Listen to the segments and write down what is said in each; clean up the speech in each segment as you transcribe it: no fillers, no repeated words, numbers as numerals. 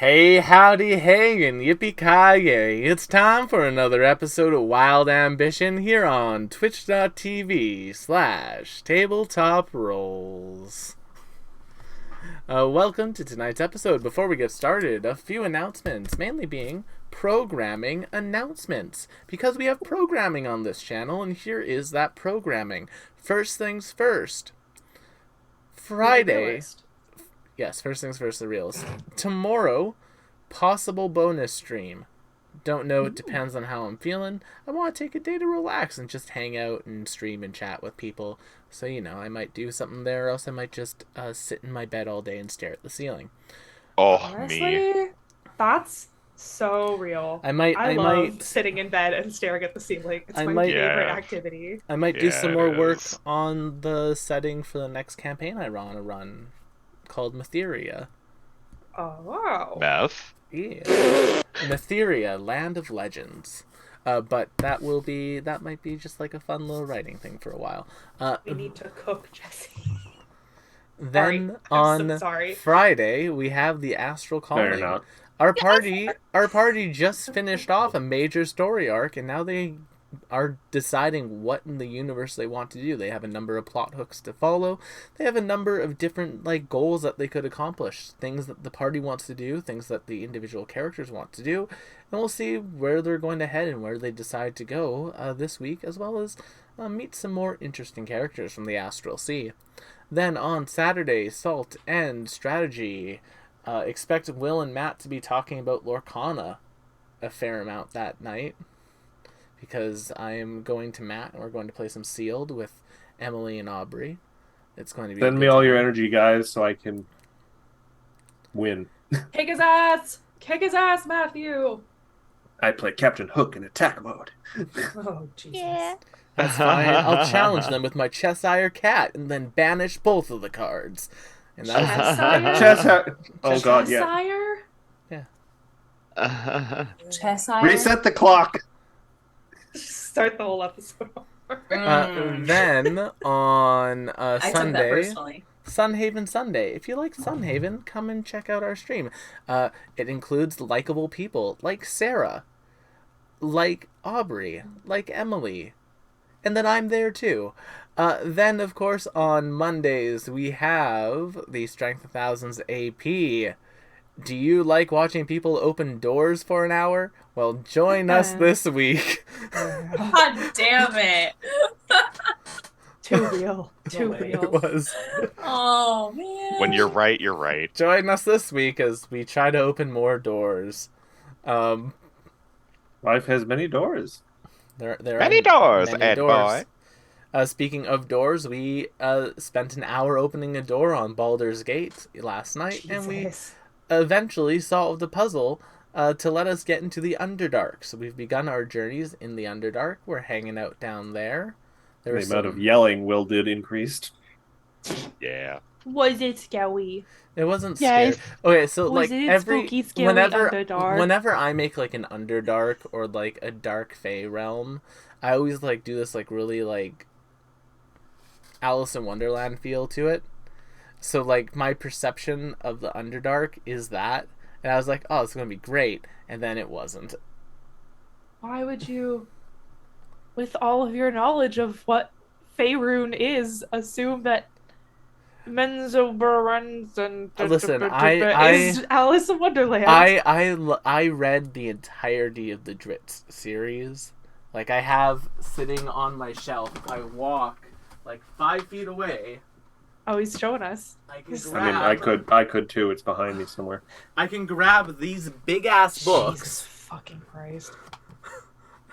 Hey, howdy, hey, and yippee-ki-yay. It's time for another episode of Wild Ambition here on twitch.tv/tabletop rolls. Welcome to tonight's episode. Before we get started, a few announcements, mainly being programming announcements, because we have programming on this channel, and here is that programming. First things first, Friday. Yes, first things first, the reels. Tomorrow, possible bonus stream. Don't know, it depends on how I'm feeling. I want to take a day to relax and just hang out and stream and chat with people. So, I might do something there, or else I might just sit in my bed all day and stare at the ceiling. Honestly, that's so real. I love sitting in bed and staring at the ceiling. It's my favorite activity. I might do some more work on the setting for the next campaign I want to run, called Matheria. Oh, wow. Meth? Yeah. Matheria, Land of Legends. But that might be just like a fun little writing thing for a while. We need to cook, Jesse. Then on Friday, we have the Astral Calling. Our party just finished off a major story arc, and now they are deciding what in the universe they want to do. They have a number of plot hooks to follow. They have a number of different goals that they could accomplish, things that the party wants to do, things that the individual characters want to do, and we'll see where they're going to head and where they decide to go this week, as well as meet some more interesting characters from the Astral Sea. Then on Saturday, Salt and Strategy. Expect Will and Matt to be talking about Lorcana a fair amount that night, because I am going to Matt and we're going to play some Sealed with Emily and Aubrey. It's going to be Send me all your energy, guys, so I can win. Kick his ass! Kick his ass, Matthew! I play Captain Hook in attack mode. Oh, Jesus. Yeah. That's fine. I'll challenge them with my Cheshire Cat and then banish both of the cards. And Cheshire? Oh, God, Cheshire? Yeah. Cheshire? Reset the clock! Start the whole episode over. Then on Sunday, personally. Sunhaven Sunday. If you like Sunhaven, come and check out our stream. It includes likable people like Sarah, like Aubrey, like Emily, and then I'm there too. Then, of course, on Mondays, we have the Strength of Thousands AP. Do you like watching people open doors for an hour? Well, join us this week. God damn it. Too real. Too real. It was. Oh, man. When you're right, you're right. Join us this week as we try to open more doors. Life has many doors. There Many doors, many Ed doors. boy. Speaking of doors, we spent an hour opening a door on Baldur's Gate last night, and we eventually solved the puzzle to let us get into the Underdark. So we've begun our journeys in the Underdark. We're hanging out down there. The amount of yelling Will did increased. Yeah. Was it scary? It wasn't scary. Okay, so Was it spooky, scary Underdark? Whenever I make an Underdark or a Dark Fae realm, I always do this really Alice in Wonderland feel to it. So my perception of the Underdark is that, and I was like, oh, it's gonna be great, and then it wasn't. Why would you, with all of your knowledge of what Faerun is, assume that Menzoberran's and Listen, is Alice in Wonderland? I read the entirety of the Dritz series. I have sitting on my shelf. If I walk 5 feet away. Oh, he's showing us. I could too. It's behind me somewhere. I can grab these big ass books. Jesus fucking Christ.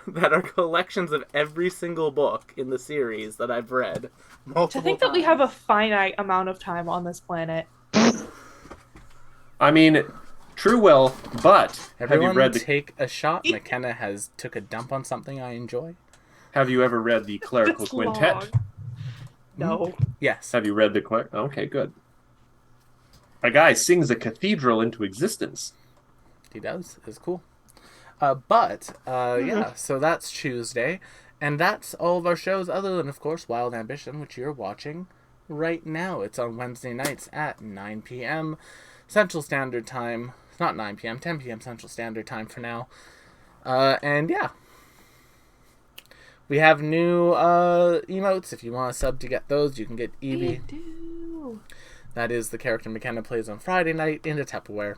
That are collections of every single book in the series that I've read multiple To think that we have a finite amount of time on this planet. I mean, true, Will, but Everyone have you read take a shot. McKenna has took a dump on something I enjoy. Have you ever read the Clerical Quintet? Long. No. Yes. Have you read the Okay, good. A guy sings a cathedral into existence. He does. It's cool. Yeah, so that's Tuesday. And that's all of our shows, other than, of course, Wild Ambition, which you're watching right now. It's on Wednesday nights at 9 p.m. Central Standard Time, not 9 p.m., 10 p.m. Central Standard Time for now. And yeah. We have new emotes. If you want a sub to get those, you can get Eevee. That is the character McKenna plays on Friday night in the Tupperware.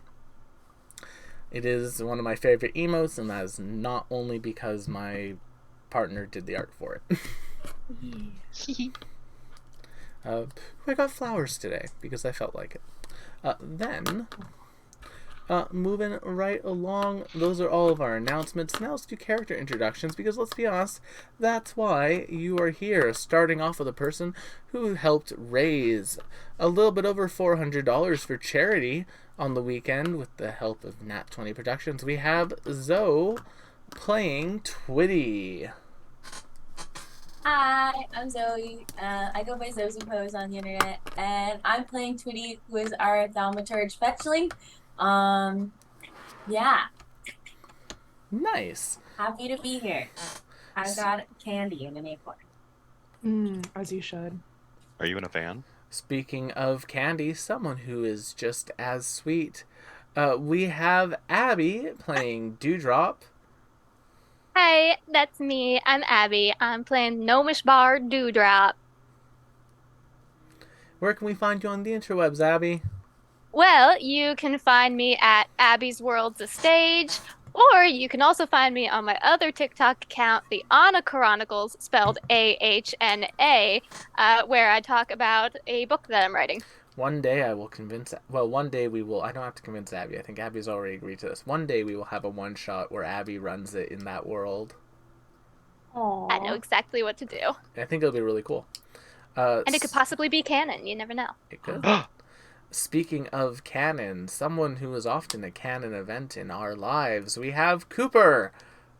It is one of my favorite emotes, and that is not only because my partner did the art for it. I got flowers today because I felt like it. Then, moving right along, those are all of our announcements. Now let's do character introductions, because let's be honest, that's why you are here. Starting off with a person who helped raise a little bit over $400 for charity on the weekend with the help of Nat 20 Productions. We have Zoe playing Twitty. Hi, I'm Zoe. I go by Zoe Pose on the internet, and I'm playing Twitty, who is our thaumaturge fetchling. Yeah. Nice. Happy to be here. I got candy in an acorn. As you should. Are you in a van? Speaking of candy, someone who is just as sweet. We have Abby playing Dewdrop. Hi, that's me. I'm Abby. I'm playing Gnomish Bar Dewdrop. Where can we find you on the interwebs, Abby? Well, you can find me at Abby's World's a Stage, or you can also find me on my other TikTok account, the Anna Chronicles, spelled AHNA, where I talk about a book that I'm writing. One day I will convince... Well, one day we will... I don't have to convince Abby. I think Abby's already agreed to this. One day we will have a one-shot where Abby runs it in that world. I know exactly what to do. I think it'll be really cool. And it could possibly be canon. You never know. It could. Speaking of canon, someone who is often a canon event in our lives, we have Cooper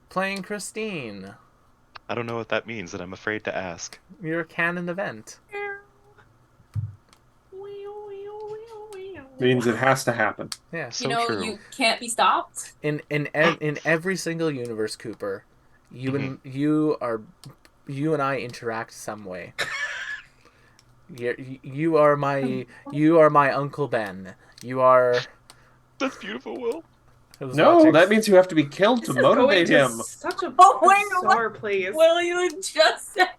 playing Christine. I don't know what that means, and I'm afraid to ask. You're a canon event. Means it has to happen. Yeah, so true. You can't be stopped. In every single universe, Cooper, you and you and I interact some way. You are my Uncle Ben. You are. That's beautiful, Will. No, that means you have to be killed to motivate him. Such a bizarre place. Will you just said?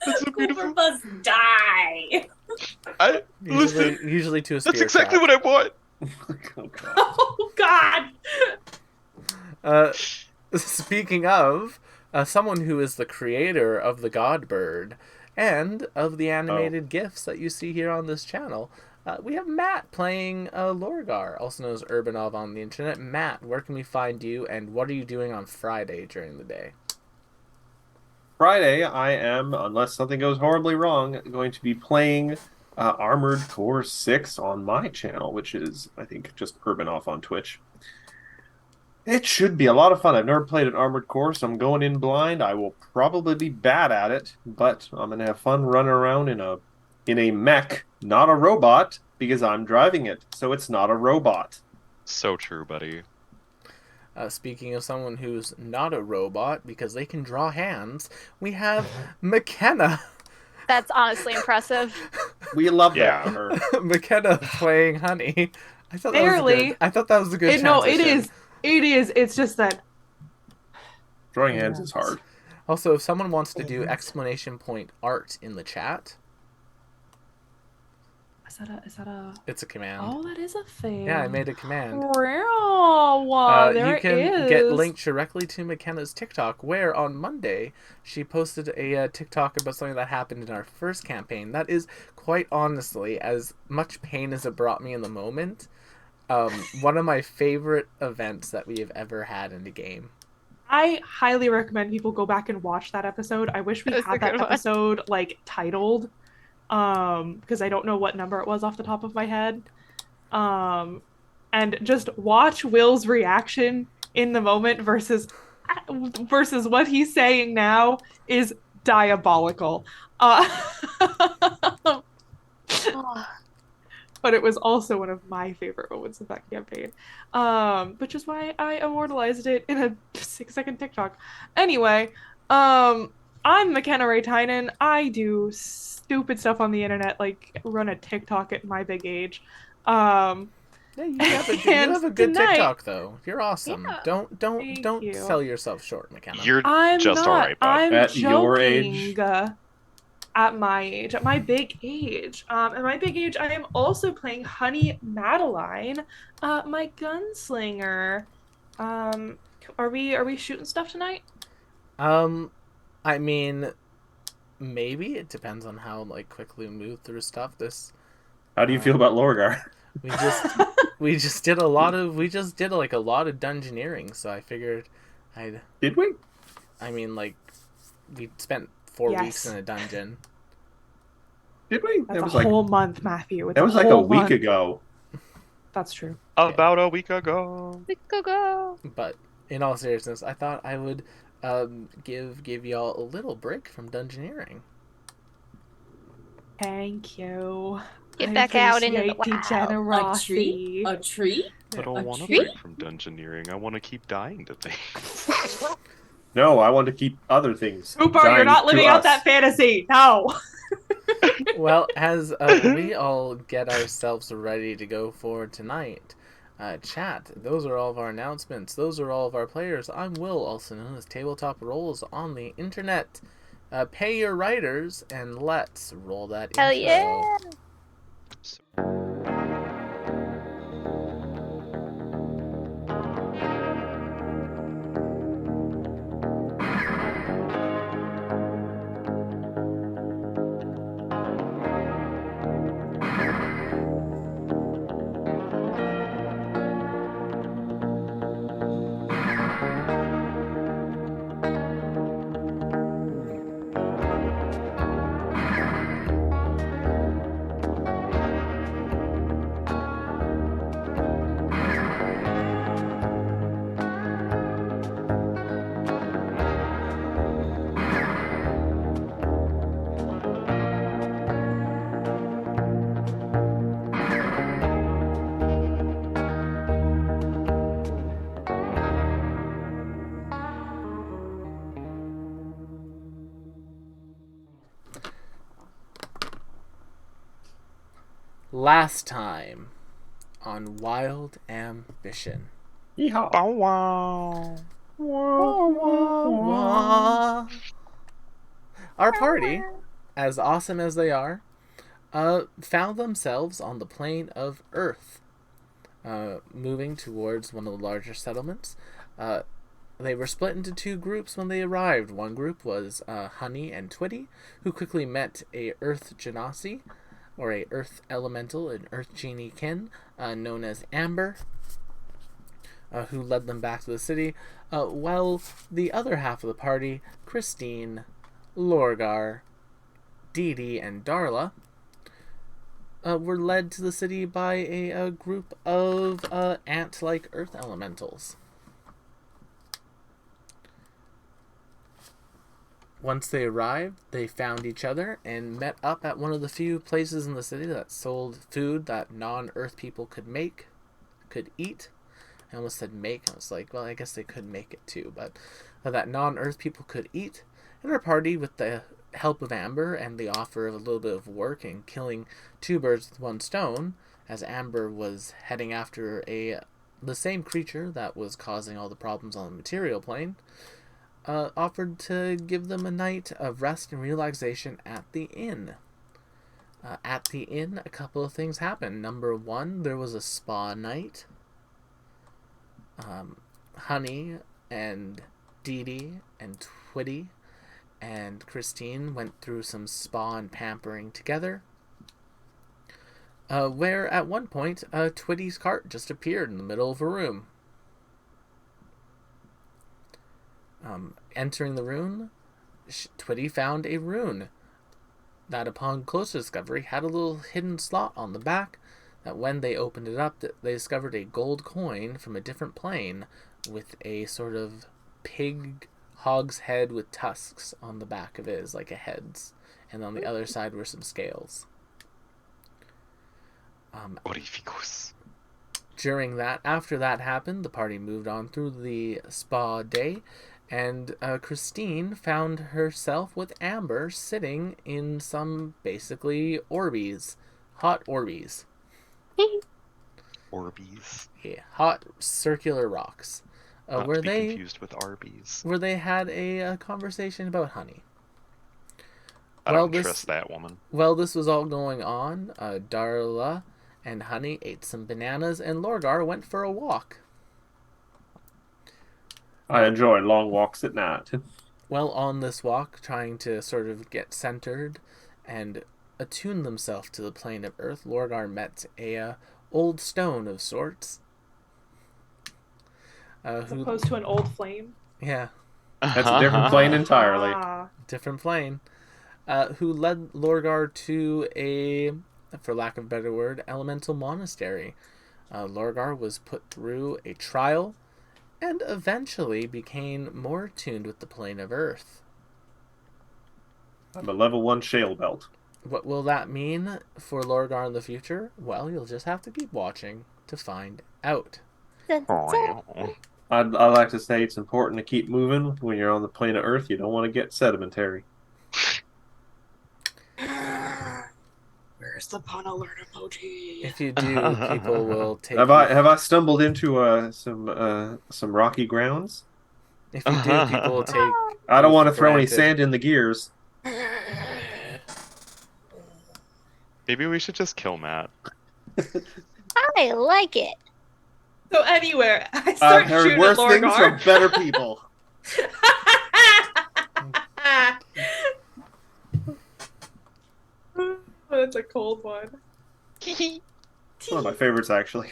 That's so beautiful. Cooper must die. Usually to a spear. That's exactly what I want. Oh God. Speaking of someone who is the creator of the God Bird and of the animated GIFs that you see here on this channel, we have Matt playing Lorgar, also known as Urbanov on the internet. Matt, where can we find you, and what are you doing on Friday during the day? Friday, I am, unless something goes horribly wrong, going to be playing Armored Core 6 on my channel, which is, I think, just Urbanov on Twitch. It should be a lot of fun. I've never played an Armored Core, so I'm going in blind. I will probably be bad at it, but I'm going to have fun running around in a mech, not a robot, because I'm driving it, so it's not a robot. So true, buddy. Speaking of someone who's not a robot, because they can draw hands, we have McKenna. That's honestly impressive. We love that for her. McKenna playing Honey. I thought Barely. I thought that was a good transition. No, it is. It is. It's just that drawing hands is hard. Also, if someone wants to do exclamation point art in the chat. Is that a... It's a command. Oh, that is a thing. Yeah, I made a command. Wow, you can get linked directly to McKenna's TikTok, where on Monday she posted a TikTok about something that happened in our first campaign. That is, quite honestly, as much pain as it brought me in the moment, one of my favorite events that we have ever had in the game. I highly recommend people go back and watch that episode. I wish we had that episode titled, because I don't know what number it was off the top of my head. And just watch Will's reaction in the moment versus what he's saying now is diabolical. But it was also one of my favorite moments of that campaign. Which is why I immortalized it in a 6-second TikTok. Anyway, I'm McKenna Ray-Tynan. I do stupid stuff on the internet, like run a TikTok at my big age. Yeah, you have a good tonight, TikTok though. You're awesome. Yeah. Don't sell yourself short, McKenna. You're I'm just not. alright, bud. I'm At joking. your age? At my age, at my big age, at my big age, I am also playing Honey Madeline, my gunslinger. Are we shooting stuff tonight? I mean, maybe it depends on how like quickly we move through stuff. How do you feel about Lorgar? We just did a lot of dungeoneering, so I figured I'd. Did we? I mean, like, we spent 4 weeks in a dungeon. Did we? That's a whole month, Matthew. That was like a week ago. That's true. About a week ago. But in all seriousness, I thought I would give y'all a little break from dungeoneering. Thank you. Get back out into the wild. Generosity. A tree? I don't want to break from dungeoneering. I want to keep dying to things. No, I want to keep other things. Cooper, you're not living out that fantasy. No. Well, as we all get ourselves ready to go for tonight, chat, those are all of our announcements. Those are all of our players. I'm Will, also known as Tabletop Rolls on the internet. Pay your writers, and let's roll that Hell intro. yeah! Last time on Wild Ambition. Yeehaw. Bow wow. Our party, as awesome as they are, found themselves on the plane of Earth, moving towards one of the larger settlements. They were split into two groups when they arrived. One group was Honey and Twitty, who quickly met a Earth Genasi, or a Earth Elemental, an Earth Genie kin, known as Amber, who led them back to the city, while the other half of the party, Christine, Lorgar, Dee Dee, and Darla, were led to the city by a group of ant-like Earth Elementals. Once they arrived, they found each other and met up at one of the few places in the city that sold food that non-Earth people could eat. I almost said make. I was like, well, I guess they could make it too, but that non-Earth people could eat. And our party, with the help of Amber and the offer of a little bit of work and killing two birds with one stone, as Amber was heading after the same creature that was causing all the problems on the material plane, offered to give them a night of rest and relaxation at the inn. At the inn, a couple of things happened. Number one, there was a spa night. Honey and Dee Dee and Twitty and Christine went through some spa and pampering together. Where at one point, Twitty's cart just appeared in the middle of a room. Entering the room, Twitty found a rune that, upon closer discovery, had a little hidden slot on the back that when they opened it up, they discovered a gold coin from a different plane with a sort of pig hog's head with tusks on the back of it as like a heads, and on the other side were some scales. Orificus. After that happened, the party moved on through the spa day, and Christine found herself with Amber sitting in some basically Orbeez, hot Orbeez. Orbeez. Yeah, hot circular rocks. Not to be confused with Arby's. Where they had a conversation about honey. I don't trust that woman. While this was all going on, Darla and Honey ate some bananas, and Lorgar went for a walk. I enjoy long walks at night. Well, on this walk, trying to sort of get centered and attune themselves to the plane of Earth, Lorgar met a old stone of sorts. As opposed to an old flame? Yeah. That's a different plane entirely. Different plane. Who led Lorgar to a, for lack of a better word, elemental monastery. Lorgar was put through a trial and eventually became more attuned with the plane of Earth. I'm a level 1 shale belt. What will that mean for Lorgar in the future? Well, you'll just have to keep watching to find out. I'd like to say it's important to keep moving when you're on the plane of Earth. You don't want to get sedimentary. Where's the pun alert emoji? If you do, people will take. Have I stumbled into some rocky grounds? If you do, people will take. I don't want to throw any sand in the gears. Maybe we should just kill Matt. I like it. So anywhere, I start heard shooting worse at things Lorgar. from better people. Oh, that's a cold one. It's one of my favorites, actually.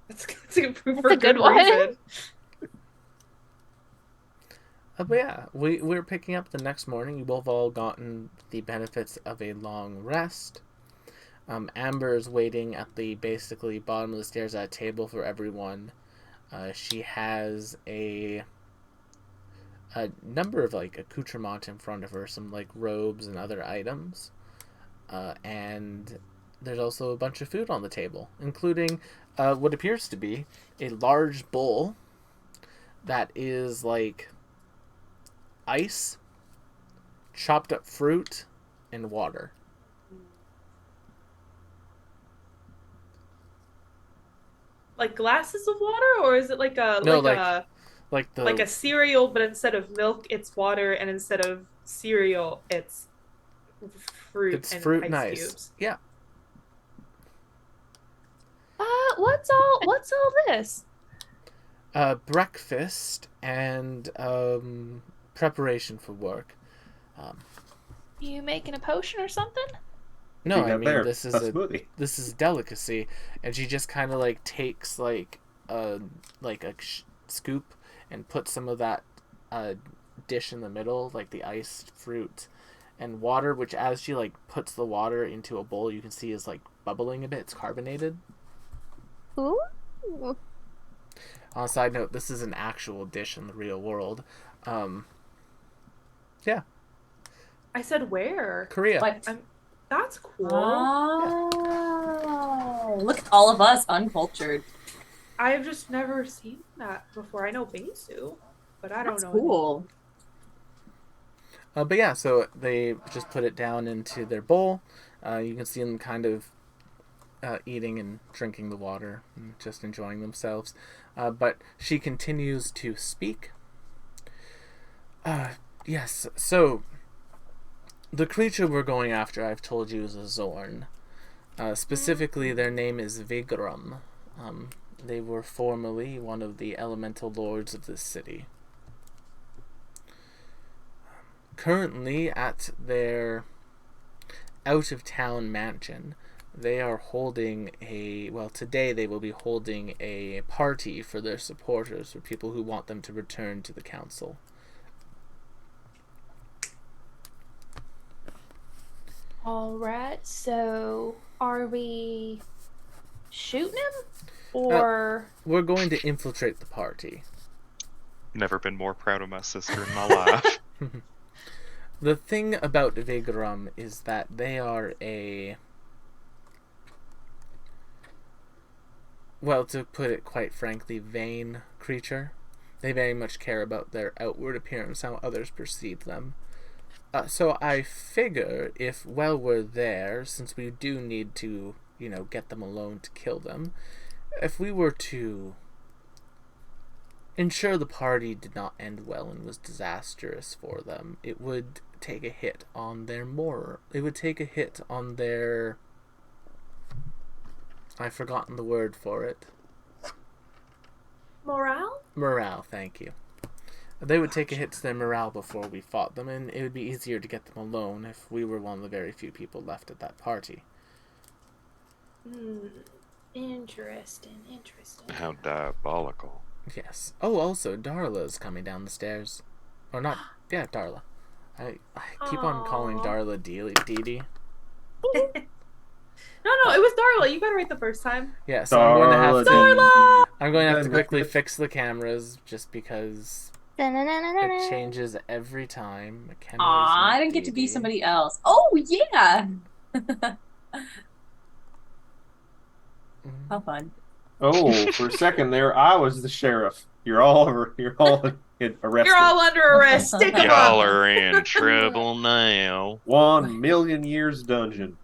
That's a good one. reason. But yeah, we're picking up the next morning. You both have all gotten the benefits of a long rest. Amber is waiting at the basically bottom of the stairs at a table for everyone. She has a number of like accoutrements in front of her, some like robes and other items. And there's also a bunch of food on the table, including what appears to be a large bowl that is like ice, chopped up fruit, and water. Like glasses of water, or is it like a like a cereal, but instead of milk, it's water, and instead of cereal, it's fruit. It's and fruit ice and ice. Cubes. Yeah. What's all this? Breakfast and preparation for work. You making a potion or something? No, I mean this is this is delicacy, and she just kind of like takes like a scoop and puts some of that dish in the middle, like the iced fruit and water, which as she like puts the water into a bowl, you can see is like bubbling a bit. It's carbonated. Ooh. On a side note, this is an actual dish in the real world. Yeah. I said where? Korea. That's cool. Oh, look at all of us uncultured. I've just never seen that before. I know Bingsu, but I don't know. That's cool. But yeah, so they just put it down into their bowl. You can see them kind of eating and drinking the water and just enjoying themselves. But she continues to speak. Yes, so the creature we're going after, I've told you, is a Zorn. Specifically, their name is Vigrum. They were formerly one of the elemental lords of this city. Currently, at their out-of-town mansion, they are holding today they will be holding a party for their supporters, for people who want them to return to the council. Alright, so are we shooting him? Or we're going to infiltrate the party. Never been more proud of my sister in my life. The thing about Vigrum is that they are to put it quite frankly, vain creature. They very much care about their outward appearance, how others perceive them. So I figure if while we're there, since we do need to, get them alone to kill them, if we were to ensure the party did not end well and was disastrous for them, it would take a hit on their it would take a hit on their... I've forgotten the word for it. Morale? Morale, thank you. They would take a hit to their morale before we fought them, and it would be easier to get them alone if we were one of the very few people left at that party. Interesting. How diabolical. Yes. Oh, also, Darla's coming down the stairs. Or not, yeah, Darla. I keep on calling Darla Dee Dee. No, it was Darla. You got it right the first time. Yeah, so I'm going to have to... Darla! I'm going to have to quickly fix the cameras, just because it changes every time. Aw, I didn't get to be somebody else. Oh, yeah! How fun. Oh, for a second there, I was the sheriff. You're all arrested. You're all under arrest. Stick 'em Y'all up. are in trouble now. 1 million years dungeon.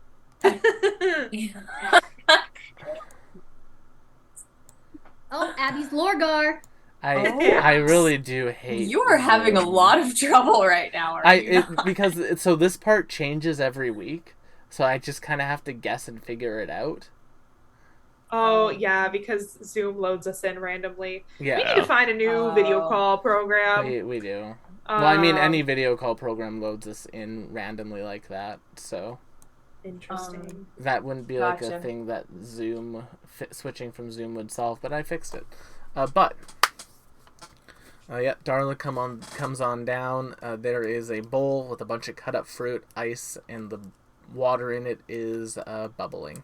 Oh, Abby's Lorgar. I really do hate... You are having a lot of trouble right now, aren't you? Because so this part changes every week, so I just kind of have to guess and figure it out. Oh, yeah, because Zoom loads us in randomly. Yeah. We need to find a new video call program. We do. Well, I mean, any video call program loads us in randomly like that, so... Interesting. That wouldn't be like a thing that Zoom, switching from Zoom would solve, but I fixed it. Darla comes on down. There is a bowl with a bunch of cut up fruit, ice, and the water in it is bubbling.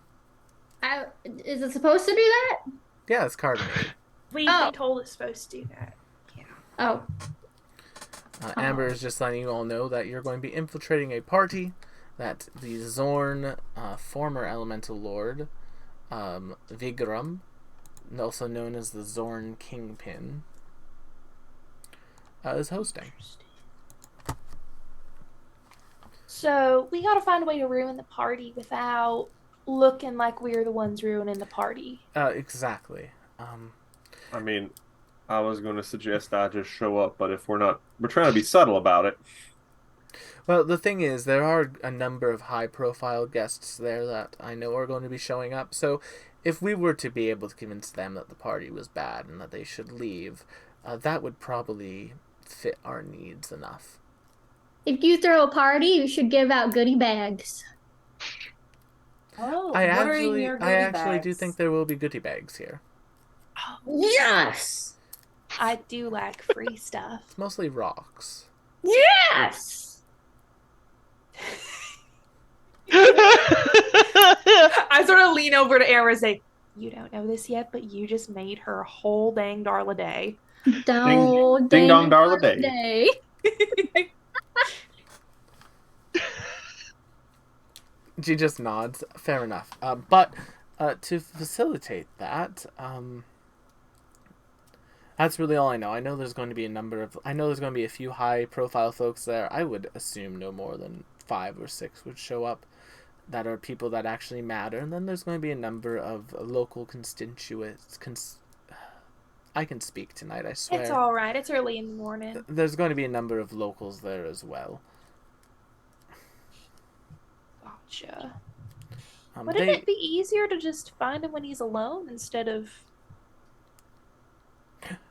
Is it supposed to do that? Yeah, it's carbonated. We've been told it's supposed to do that. Yeah. Oh. Amber is just letting you all know that you're going to be infiltrating a party that the Zorn, former Elemental Lord, Vigrum, also known as the Zorn Kingpin, is hosting. So we gotta find a way to ruin the party without looking like we're the ones ruining the party. Exactly. I mean, I was going to suggest I just show up, but if we're trying to be subtle about it. Well, the thing is, there are a number of high-profile guests there that I know are going to be showing up, so if we were to be able to convince them that the party was bad and that they should leave, that would probably fit our needs enough. If you throw a party, you should give out goodie bags. Oh, I actually do think there will be goodie bags here. Oh, yes! I do like free stuff. Mostly rocks. Yes! I sort of lean over to Amber and say, "You don't know this yet, but you just made her whole dang Darla day." Ding dong Darla day. She just nods. Fair enough. But to facilitate that, that's really all I know. I know there's going to be a few high-profile folks there. I would assume no more than 5 or 6 would show up that are people that actually matter. And then there's going to be a number of local constituents. I can speak tonight, I swear. It's all right. It's early in the morning. There's going to be a number of locals there as well. Gotcha. Wouldn't it be easier to just find him when he's alone instead of...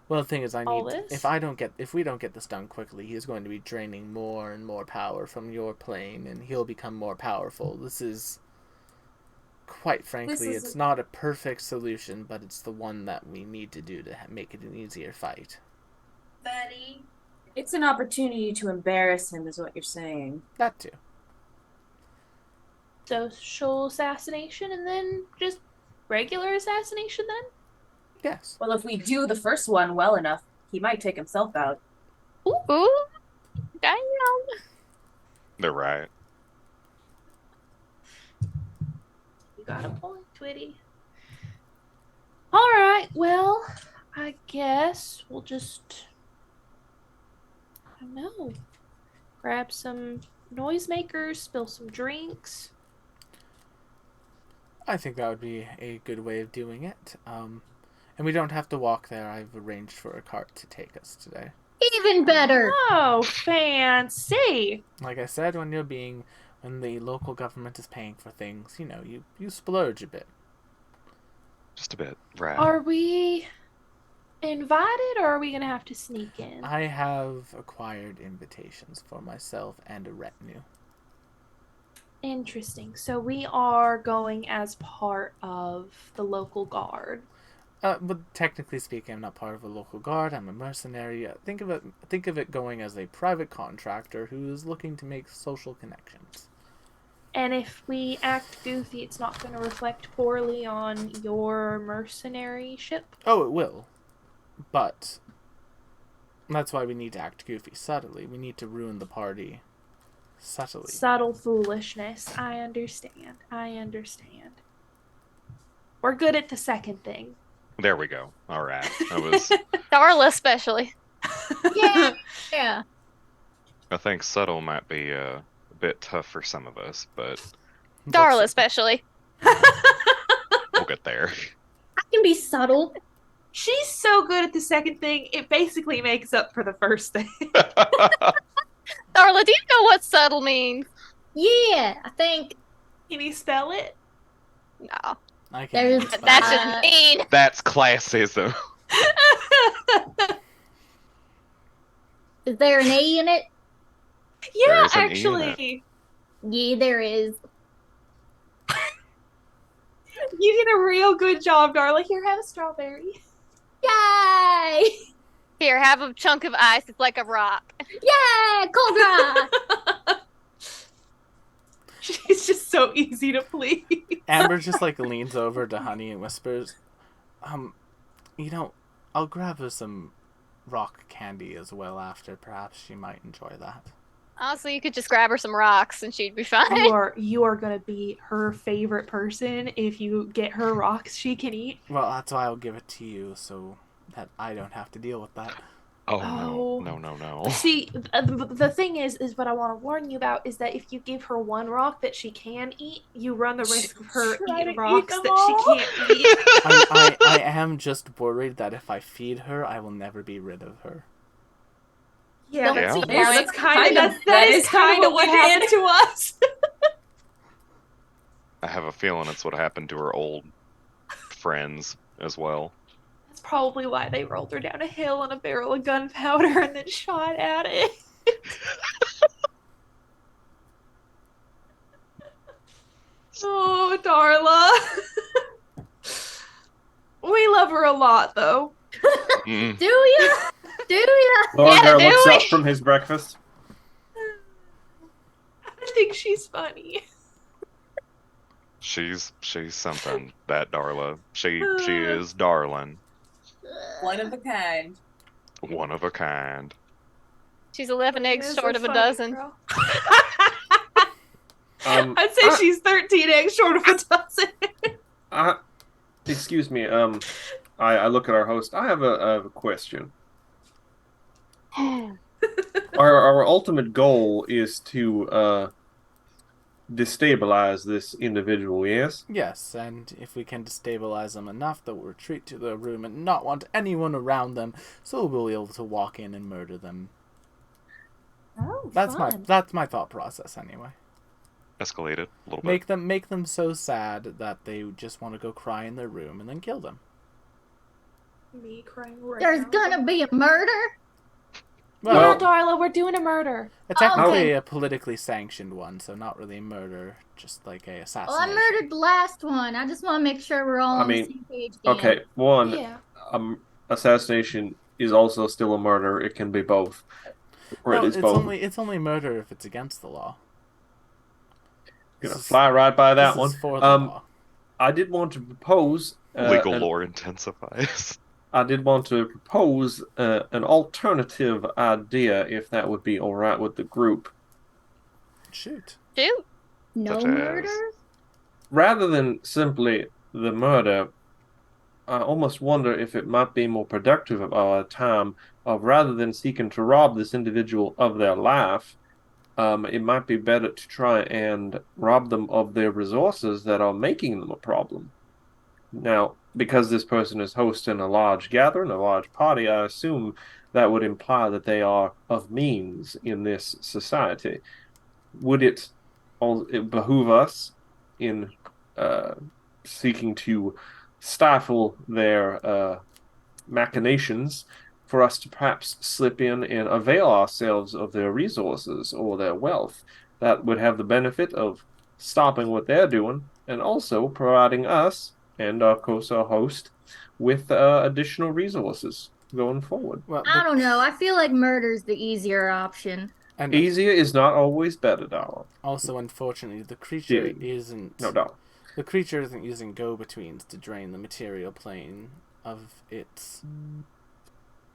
Well, the thing is, if we don't get this done quickly, he's going to be draining more and more power from your plane, and he'll become more powerful. This is, quite frankly, it's not a perfect solution, but it's the one that we need to do to make it an easier fight. Buddy. It's an opportunity to embarrass him, is what you're saying. That too. Social assassination and then just regular assassination then? Yes. Well, if we do the first one well enough, he might take himself out. Ooh. Damn. They're right. You got a point, Twitty. Alright, well, I guess we'll just... I don't know. Grab some noisemakers, spill some drinks. I think that would be a good way of doing it. And we don't have to walk there. I've arranged for a cart to take us today. Even better. Oh, fancy. Like I said, when the local government is paying for things, you splurge a bit. Just a bit, right? Are we invited, or are we gonna have to sneak in? I have acquired invitations for myself and a retinue. Interesting. So we are going as part of the local guard. But technically speaking, I'm not part of a local guard. I'm a mercenary. Think of it going as a private contractor who is looking to make social connections. And if we act goofy, it's not going to reflect poorly on your mercenary ship? Oh, it will. But that's why we need to act goofy subtly. We need to ruin the party subtly. Subtle foolishness. I understand. We're good at the second thing. There we go. All right. That was. Darla especially. Yeah. I think subtle might be a bit tough for some of us, but Darla especially. we'll get there. I can be subtle. She's so good at the second thing, it basically makes up for the first thing. Darla, do you know what subtle means? Yeah, I think Can you spell it? No. I there's can't. That's just mean. That's classism. Is there an A in it? Yeah, is an E in actually. Yeah, there is. You did a real good job, Darla. Here, have a strawberry. Yay! Here, have a chunk of ice. It's like a rock. Yay! Cold rock! She's just so easy to please. Amber just leans over to Honey and whispers, I'll grab her some rock candy as well after. Perhaps she might enjoy that. Honestly, you could just grab her some rocks and she'd be fine. You are gonna be her favorite person if you get her rocks she can eat. Well, that's why I'll give it to you, so that I don't have to deal with that. Oh, no. See, the thing is what I want to warn you about is that if you give her one rock that she can eat, you run the risk of her eating rocks that she can't eat. I am just worried that if I feed her, I will never be rid of her. Yeah, Yeah. that's kind of what happened to us. I have a feeling it's what happened to her old friends as well. That's probably why they rolled her down a hill on a barrel of gunpowder and then shot at it. Oh, Darla. We love her a lot, though. Mm. Do ya? Do ya? Lorgar Yeah, looks do up we? from his breakfast. I think she's funny. She's something. That Darla. She is darling. One of a kind. One of a kind. She's 11 eggs Is short a of a funny dozen. girl. Um, I'd say she's 13 eggs short of a dozen. Excuse me. I look at our host. I have a question. Our ultimate goal is to destabilize this individual. Yes. Yes, and if we can destabilize them enough, they'll retreat to their room and not want anyone around them, so we'll be able to walk in and murder them. Oh, That's my thought process anyway. Escalated a little bit. Make them so sad that they just want to go cry in their room and then kill them. Me crying right There's now. gonna be a murder? Well, Yeah, Darla, we're doing a murder. technically okay. a politically sanctioned one, so not really murder, just like a Well, I assassination. murdered the last one. I just want to make sure we're all on the same page again. Okay. One. Yeah. Assassination is also still a murder. It can be both, or No, it is it's both. it's only murder if it's against the law. Gonna This is- fly right by that this one. is for the law. I did want to propose Legal an lore intensifies. I did want to propose an alternative idea, if that would be all right with the group. Shoot. Shoot. No Such as- murders? Rather than simply the murder, I almost wonder if it might be more productive of our time of rather than seeking to rob this individual of their life, it might be better to try and rob them of their resources that are making them a problem. Now, because this person is hosting a large gathering, a large party, I assume that would imply that they are of means in this society. Would it behoove us in uh, seeking to stifle their machinations for us to perhaps slip in and avail ourselves of their resources or their wealth? That would have the benefit of stopping what they're doing and also providing us and, of course, our host with additional resources going forward. Well, I don't know. I feel like murder's the easier option. and Easier is not always better, Dollar. also, unfortunately, the creature isn't. No doubt. The creature isn't using go-betweens to drain the material plane of its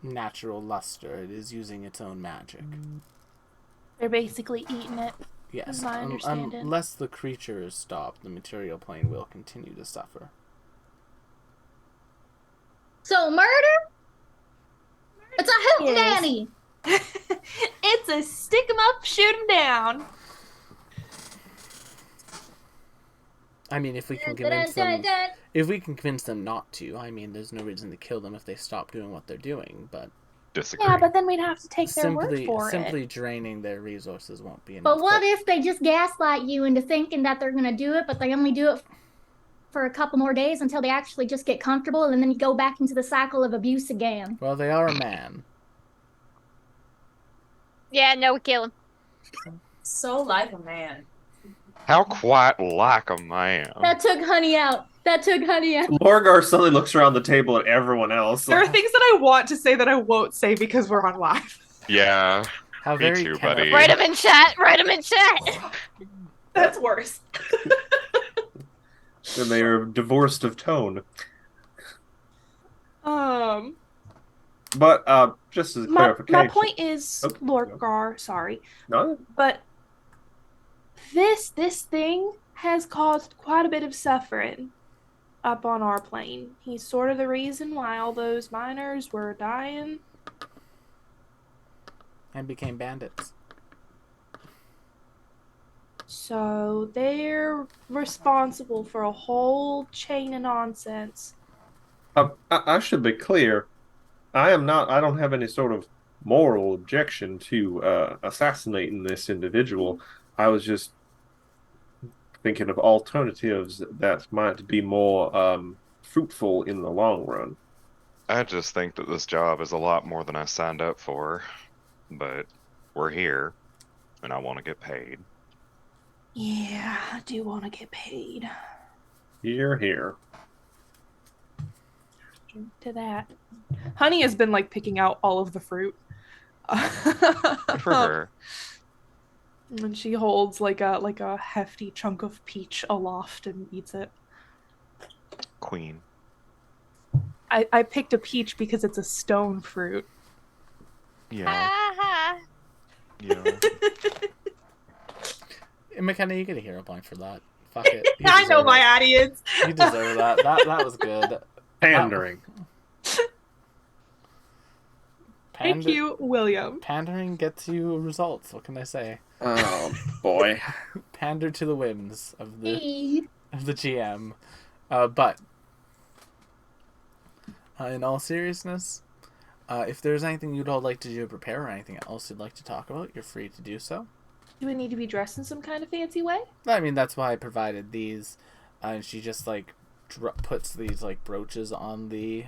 natural luster. It is using its own magic. They're basically eating it. Yes, As I understand it. unless the creature is stopped, the material plane will continue to suffer. So murder? It's a hootenanny. It's a stick 'em up, shoot 'em down. I mean, if we can convince them not to, I mean, there's no reason to kill them if they stop doing what they're doing. But Disagree. Yeah, but then we'd have to take their word for simply it. draining their resources won't be enough. But what if they just gaslight you into thinking that they're gonna do it, but they only do it for a couple more days until they actually just get comfortable, and then you go back into the cycle of abuse again? Well, they are a man. Yeah, no, kill him. So like a man. How quite like a man. That took Honey out. Lorgar suddenly looks around the table at everyone else. There are things that I want to say that I won't say because we're on live. Yeah. How Me very too, buddy. Write him in chat. Write him in chat. That's worse. And they are divorced of tone. But just as clarification, my point is, Okay. Lorgar, sorry, No? but this thing has caused quite a bit of suffering up on our plane. He's sort of the reason why all those miners were dying. And became bandits. So they're responsible for a whole chain of nonsense. I should be clear. I don't have any sort of moral objection to assassinating this individual. I was just thinking of alternatives that might be more fruitful in the long run. I just think that this job is a lot more than I signed up for. But we're here, and I want to get paid. Yeah, I do want to get paid. Here. To that. Honey has been like picking out all of the fruit. Good for her. And she holds like a hefty chunk of peach aloft and eats it. Queen. I picked a peach because it's a stone fruit. Yeah. Yeah. McKenna, you get a hero point for that. Fuck it. I know my audience. You deserve that. That was good. Pandering. Thank you, William. Pandering gets you results. What can I say? Oh boy. Pander to the whims of the GM. But in all seriousness, if there's anything you'd all like to do to prepare or anything else you'd like to talk about, you're free to do so. Do we need to be dressed in some kind of fancy way? I mean, that's why I provided these. And she just like puts these like brooches on the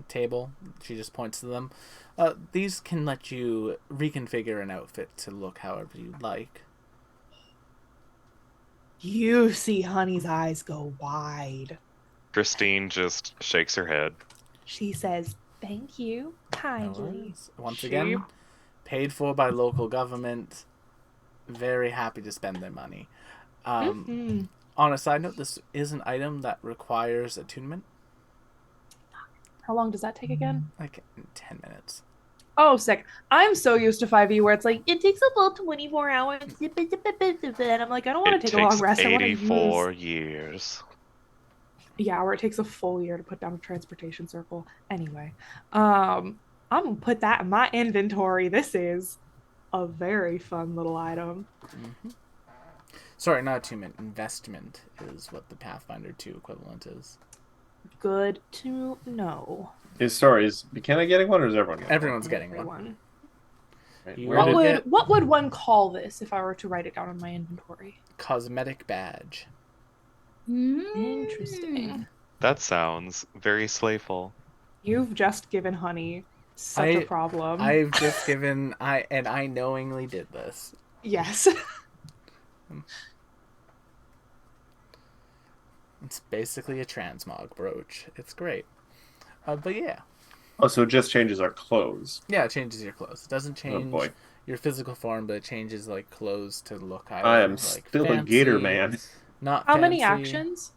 table. She just points to them. These can let you reconfigure an outfit to look however you like. You see Honey's eyes go wide. Christine just shakes her head. She says, "Thank you kindly." Once again, paid for by local government. Very happy to spend their money. On a side note, this is an item that requires attunement. How long does that take again? Like 10 minutes. Oh, sick. I'm so used to 5e where it's like, it takes about 24 hours. And I'm like, I don't want to take a long rest. It I takes want to 84 years. Yeah, where it takes a full year to put down a transportation circle. Anyway, I'm going to put that in my inventory. This is a very fun little item. Mm-hmm. Sorry, not attunement. Investment is what the Pathfinder 2 equivalent is. Good to know. Is McKenna getting one, or is everyone getting Everyone's getting one. Right. What would one call this if I were to write it down in my inventory? Cosmetic badge. Interesting. That sounds very slayful. You've just given Honey such a problem. I've just given I knowingly did this. Yes. It's basically a transmog brooch. It's great. But yeah. Oh, so it just changes our clothes. Yeah, it changes your clothes. It doesn't change your physical form, but it changes like clothes to look either. I am like still fancy, a gator man. Not How fancy. many actions?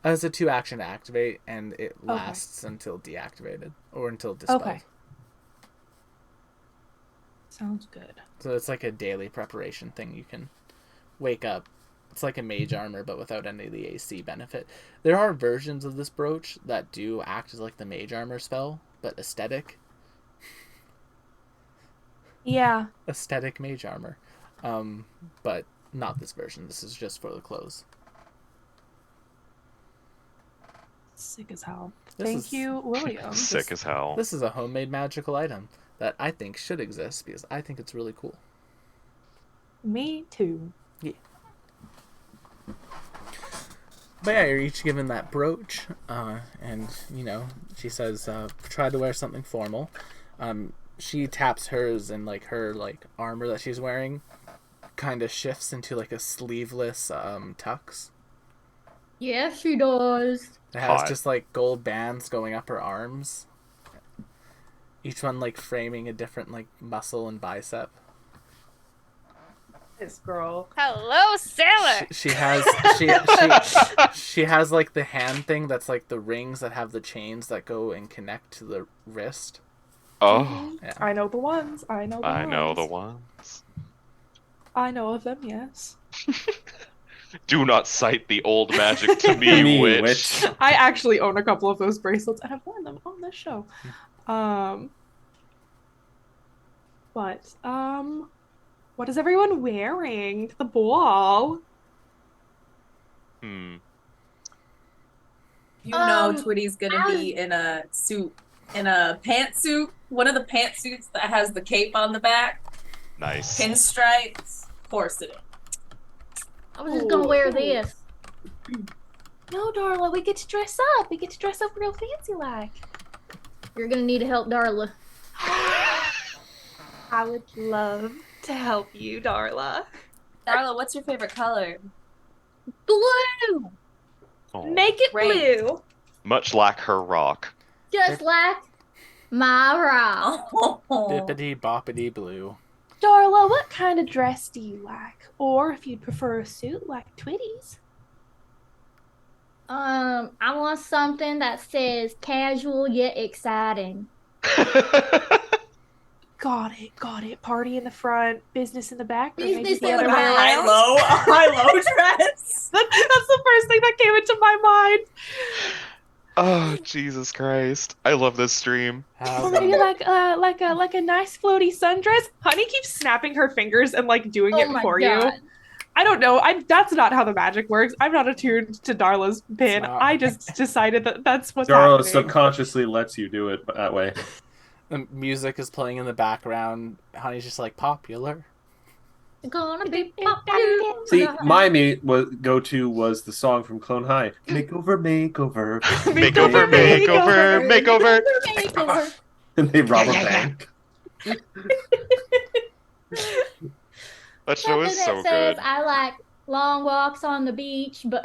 It's a 2 action to activate, and it lasts until deactivated or until dispelled. Okay. Sounds good. So it's like a daily preparation thing. You can wake up. It's like a mage armor, but without any of the AC benefit. There are versions of this brooch that do act as like the mage armor spell, but aesthetic. Yeah. Aesthetic mage armor. But not this version. This is just for the clothes. Sick as hell. Thank you, William. Sick as hell. This is a homemade magical item that I think should exist because I think it's really cool. Me too. Yeah. But yeah, you're each given that brooch, and, you know, she says, try to wear something formal. She taps hers, and, like, her, like, armor that she's wearing kind of shifts into, like, a sleeveless tux. Yeah, she does. It has just, like, gold bands going up her arms. Each one, like, framing a different, like, muscle and bicep. This girl. Hello, sailor. She has she has like the hand thing that's like the rings that have the chains that go and connect to the wrist. Oh, yeah. I know the ones. I know the ones. I know of them. Yes. Do not cite the old magic to me, witch. I actually own a couple of those bracelets and have worn them on this show. What is everyone wearing to the ball? You know Twitty's gonna be in a suit, in a pantsuit. One of the pantsuits that has the cape on the back. Nice. Pinstripes. Of course it is. I was just gonna wear this. No, Darla, we get to dress up. We get to dress up real fancy like. You're gonna need help, Darla. I would love to help you, Darla. Darla, what's your favorite color? Blue! Oh. Make it blue. Much like her rock. Just like my rock. Bippity boppity blue. Darla, what kind of dress do you like? Or if you'd prefer a suit like Twitty's. I want something that says casual yet exciting. Got it. Party in the front, business in the back. Business the in other the way back. around. High-low dress. That's the first thing that came into my mind. Oh, Jesus Christ. I love this stream. Or maybe like a nice floaty sundress. Honey keeps snapping her fingers and like doing it for you. I don't know. That's not how the magic works. I'm not attuned to Darla's pin. I just decided that that's what's Darla happening. subconsciously lets you do it that way. The music is playing in the background. Honey's just like popular. Gonna be popular. See, my go-to was the song from Clone High. Makeover. And they rob a bank. That show is so good. I like long walks on the beach, but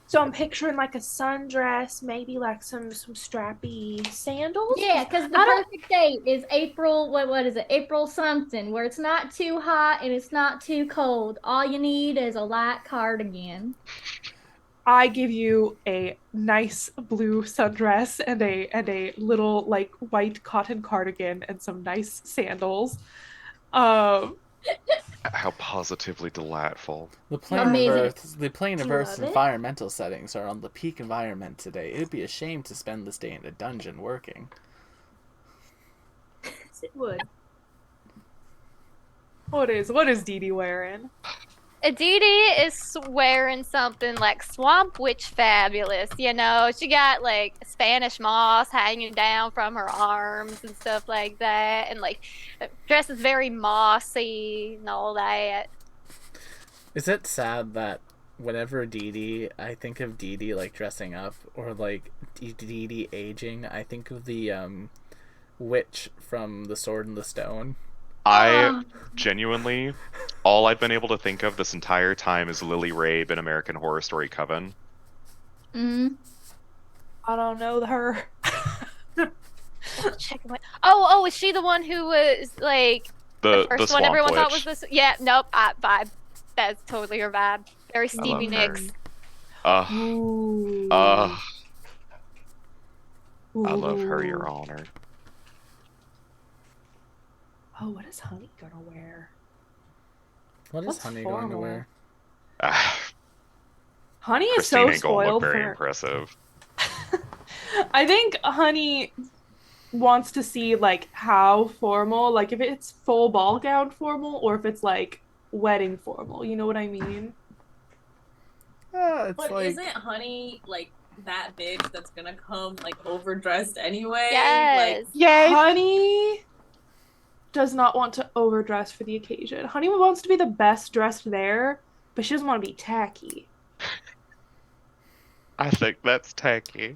so I'm picturing like a sundress, maybe like some strappy sandals. Yeah, because the perfect date is April. What is it? April something, where it's not too hot and it's not too cold. All you need is a light cardigan. I give you a nice blue sundress and a little like white cotton cardigan and some nice sandals. How positively delightful. The plane of Earth's environmental settings are on the peak environment today. It would be a shame to spend this day in a dungeon working. Yes, it would. What is Dee Dee wearing? Dee Dee is wearing something like Swamp Witch fabulous, you know. She got like Spanish moss hanging down from her arms and stuff like that, and like dresses very mossy and all that. Is it sad that whenever I think of Dee Dee like dressing up or like Dee Dee aging, I think of the witch from The Sword and the Stone. I genuinely, all I've been able to think of this entire time is Lily Rabe in American Horror Story Coven. Mm. I don't know her. Oh, is she the one who was like the first one everyone witch. thought was this? Yeah, nope, vibe. That's totally her vibe. Very Stevie Nicks. I love her, Your Honor. Oh, what is Honey gonna wear? What's Honey going to wear? Honey is Christine so ain't gonna spoiled. look very impressive. I think Honey wants to see like how formal, like if it's full ball gown formal or if it's like wedding formal. You know what I mean? But isn't Honey like that bitch that's gonna come like overdressed anyway? Yes. Honey does not want to overdress for the occasion. Honey wants to be the best dressed there, but she doesn't want to be tacky. I think that's tacky.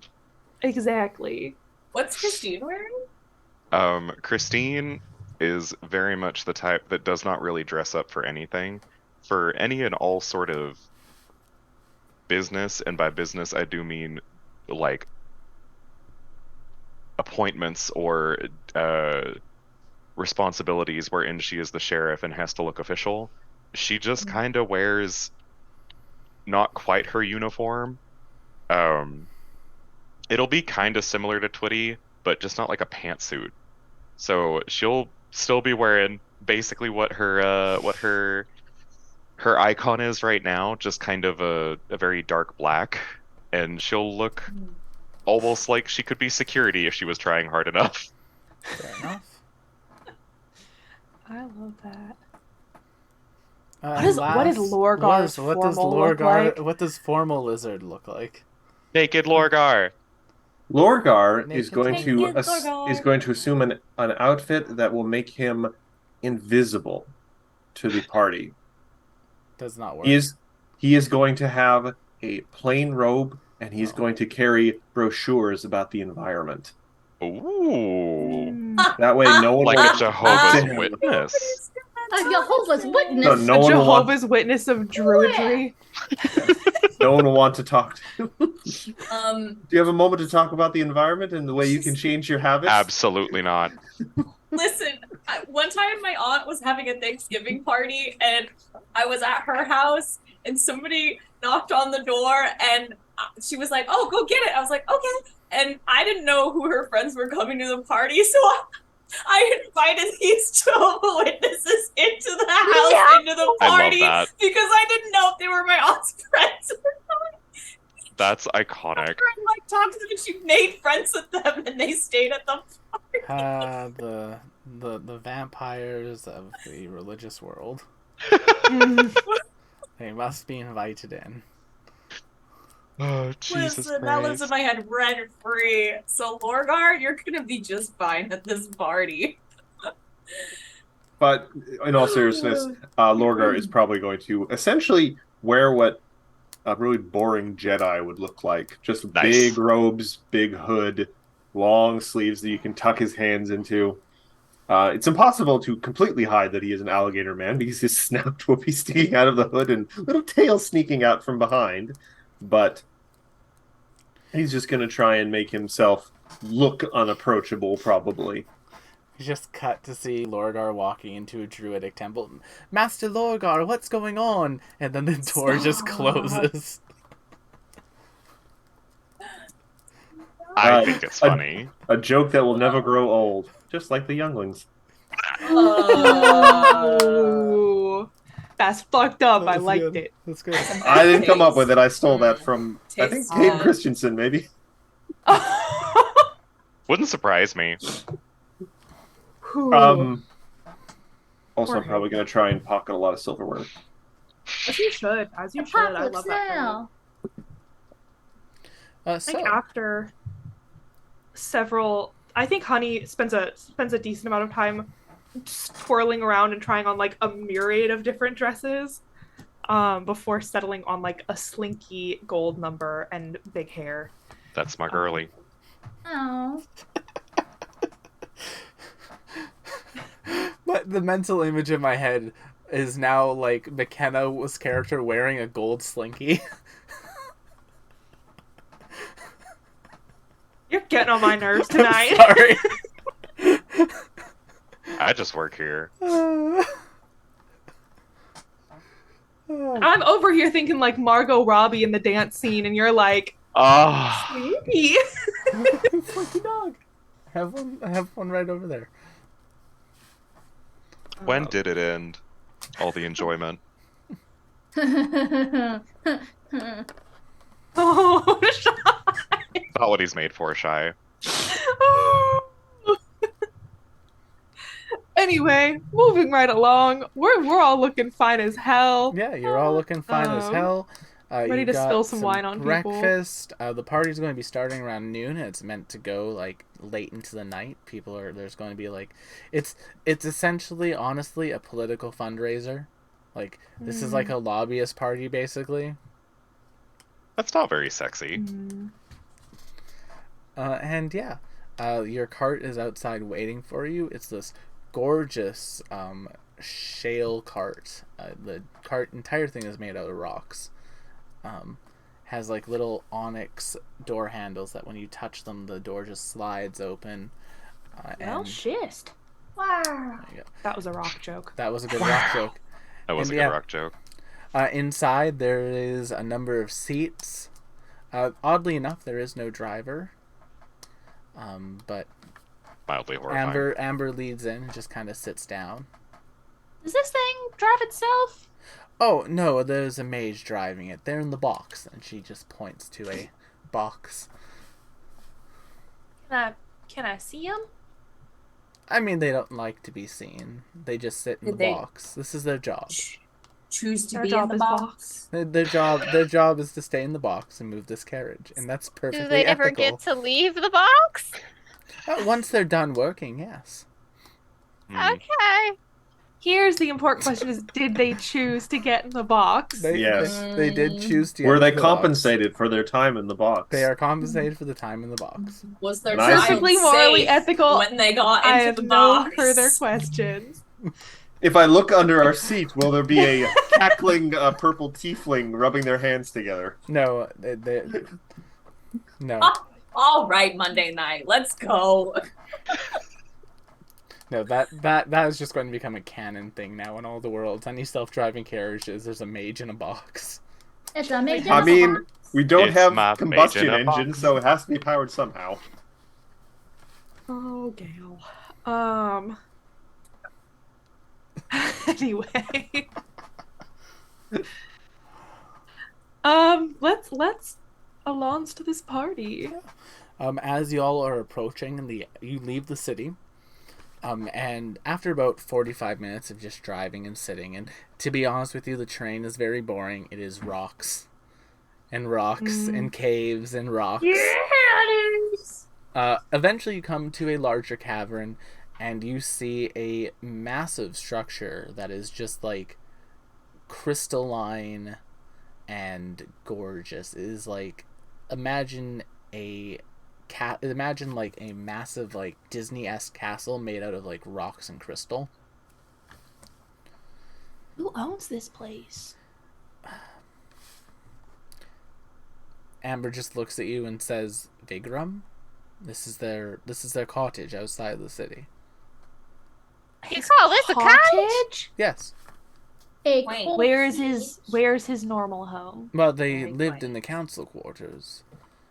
Exactly. What's Christine wearing? Christine is very much the type that does not really dress up for anything. For any and all sort of business, and by business I do mean like appointments or responsibilities wherein she is the sheriff and has to look official, she just kind of wears not quite her uniform. It'll be kind of similar to Twitty, but just not like a pantsuit. So she'll still be wearing basically what her icon is right now, just kind of a very dark black, and she'll look almost like she could be security if she was trying hard enough. Fair enough. I love that. What is Lorgar's formal look like? What does formal lizard look like? Naked Lorgar. Lorgar is going to assume an outfit that will make him invisible to the party. Does not work. He is going to have a plain robe, and he's going to carry brochures about the environment. Ooh. That way, no one like will a Jehovah's Witness. A Jehovah's Witness. No, no a one Jehovah's Witness of druidry. No one will want to talk to you. Do you have a moment to talk about the environment and the way you can change your habits? Absolutely not. Listen, one time my aunt was having a Thanksgiving party and I was at her house and somebody knocked on the door and she was like, "Oh, go get it." I was like, "Okay." And I didn't know who her friends were coming to the party, so I invited these Jehovah's Witnesses into the house, into the party, because I didn't know if they were my aunt's friends or not. That's iconic. I like talked to them and she made friends with them and they stayed at the party. The vampires of the religious world. They must be invited in. Oh, Jesus Listen, Christ. that lives in my head rent free. So Lorgar, you're gonna be just fine at this party. But in all seriousness, Lorgar is probably going to essentially wear what a really boring Jedi would look like. Just big robes, big hood, long sleeves that you can tuck his hands into. It's impossible to completely hide that he is an alligator man because his snout will be sticking out of the hood and little tail sneaking out from behind. But he's just going to try and make himself look unapproachable, probably. You just cut to see Lorgar walking into a druidic temple. Master Lorgar, what's going on? And then the door just closes. I think it's funny. A joke that will never grow old, just like the younglings. Oh, that's fucked up. I liked it. That's good. I didn't come up with it. I stole that from, I think, Hayden Christensen, maybe. Wouldn't surprise me. Also, I'm probably going to try and pocket a lot of silverware. As you should. As you should. I love that for you. I think after several, I think Honey spends a decent amount of time twirling around and trying on like a myriad of different dresses before settling on like a slinky gold number and big hair. That's my girly. Oh. But the mental image in my head is now like McKenna's character wearing a gold slinky. You're getting on my nerves tonight. I'm sorry. I just work here. I'm over here thinking like Margot Robbie in the dance scene, and you're like, slinky. Slinky dog. Have one right over there. When did it end? All the enjoyment. Oh, Shy. Not what he's made for, Shy. Anyway, moving right along, we're all looking fine as hell. Yeah, you're all looking fine as hell. Ready to spill some wine on breakfast. The party's going to be starting around noon, and it's meant to go like late into the night. There's going to be like, it's essentially, honestly, a political fundraiser. Like this is like a lobbyist party, basically. That's not very sexy. And yeah, your cart is outside waiting for you. It's this gorgeous shale cart. The entire thing is made out of rocks. Has like little onyx door handles that when you touch them, the door just slides open. Schist. Wow. That was a rock joke. That was a good rock joke. That was a good rock joke. Inside there is a number of seats. Oddly enough, there is no driver. But mildly horrifying. Amber leads in and just kind of sits down. Does this thing drive itself? Oh, no, there's a mage driving it. They're in the box. And she just points to a box. Can I see them? I mean, they don't like to be seen. They just sit in the box. This is their job. Choose to be in the box. Their job is to stay in the box and move this carriage. And that's perfectly ethical. Do they ever get to leave the box? Once they're done working, yes. Okay. Here's the important question: is did they choose to get in the box? Yes. They did choose to. Were they compensated for their time in the box? They are compensated for the time in the box. Was their perfectly morally ethical when they got into the box? box? No further questions. If I look under our seat, will there be a cackling purple tiefling rubbing their hands together? No. No. All right, Monday night. Let's go. No, that is just going to become a canon thing now in all the worlds. Any self-driving carriages, there's a mage in a box. It's a mage in I a mean, box. we don't It's have my combustion mage in a engine, box. so it has to be powered somehow. Oh, Gail. Anyway. Let's allons to this party. As y'all are approaching, you leave the city. And after about 45 minutes of just driving and sitting, and to be honest with you, the terrain is very boring. It is rocks. And rocks, and caves, and rocks. Yeah, it is. Eventually you come to a larger cavern, and you see a massive structure that is just, like, crystalline and gorgeous. It is, like, imagine like a massive like Disney-esque castle made out of like rocks and crystal. Who owns this place? Amber just looks at you and says, "Vigrum? This is their cottage outside of the city." You call this a cottage? Yes. Wait, Where's his normal home? Well, they lived in the council quarters.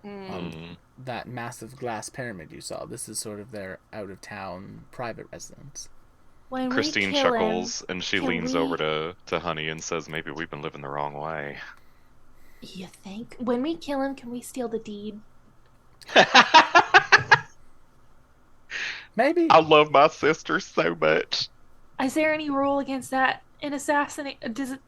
Mm. That massive glass pyramid you saw. This is sort of their out-of-town private residence. When Christine we kill chuckles him, and she can leans we- over to Honey and says, "Maybe we've been living the wrong way." You think? When we kill him, can we steal the deed? Maybe. I love my sister so much. Is there any rule against that in assassinate? Does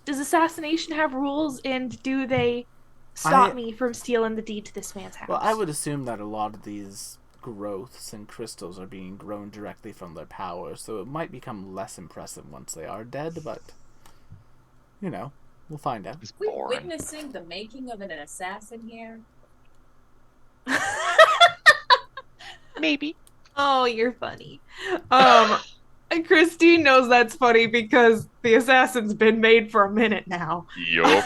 assassination have rules, and do they stop me from stealing the deed to this man's house? Well, I would assume that a lot of these growths and crystals are being grown directly from their power, so it might become less impressive once they are dead, but we'll find out. We're witnessing the making of an assassin here. Maybe. Oh, you're funny. And Christine knows that's funny because the assassin's been made for a minute now. Yup.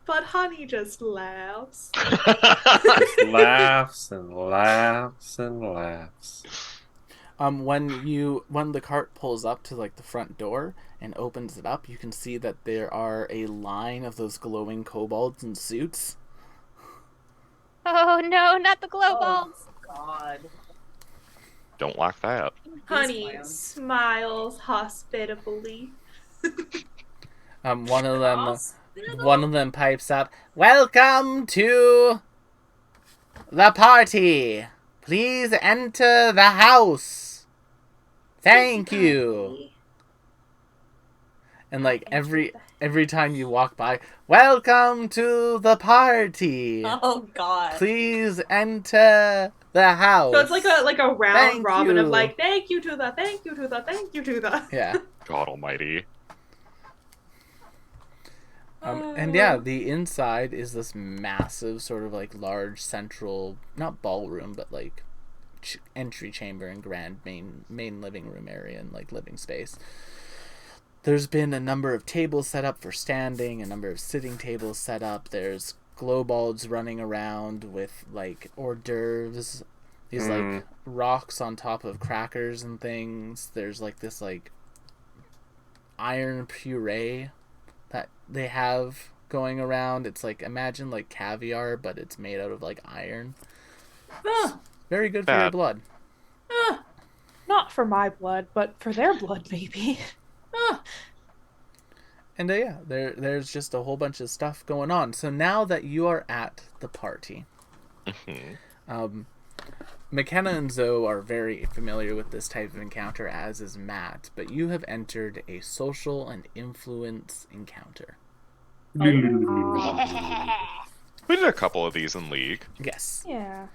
But Honey just laughs. Just laughs and laughs and laughs. When the cart pulls up to like the front door and opens it up, you can see that there are a line of those glowing kobolds in suits. Oh no, not the glow balls. God. Don't lock that up. Honey smiles hospitably. One of them pipes up, "Welcome to the party. Please enter the house. Thank you." And like every time you walk by, "Welcome to the party. Oh God. Please enter the house." So it's like a round Thank robin you. of like, thank you to the, thank you to the, thank you to the. Yeah. God almighty. And yeah, the inside is this massive sort of like large central, not ballroom, but like entry chamber and grand main living room area and like living space. There's been a number of tables set up for standing, a number of sitting tables set up. There's glow bulbs running around with like hors d'oeuvres, these like rocks on top of crackers and things. There's like this like iron puree that they have going around. It's like, imagine like caviar, but it's made out of like iron. Very good for your blood. Not for my blood, but for their blood, maybe. And yeah, there's just a whole bunch of stuff going on. So now that you are at the party, McKenna and Zoe are very familiar with this type of encounter, as is Matt, but you have entered a social and influence encounter. We did a couple of these in League. Yes. Yeah.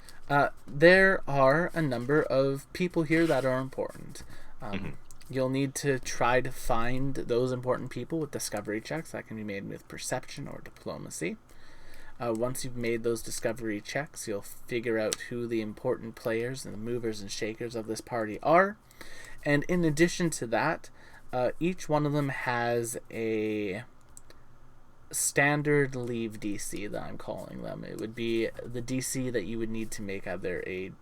There are a number of people here that are important. You'll need to try to find those important people with discovery checks that can be made with perception or diplomacy. Once you've made those discovery checks, you'll figure out who the important players and the movers and shakers of this party are. And in addition to that, each one of them has a standard leave DC that I'm calling them. It would be the DC that you would need to make either a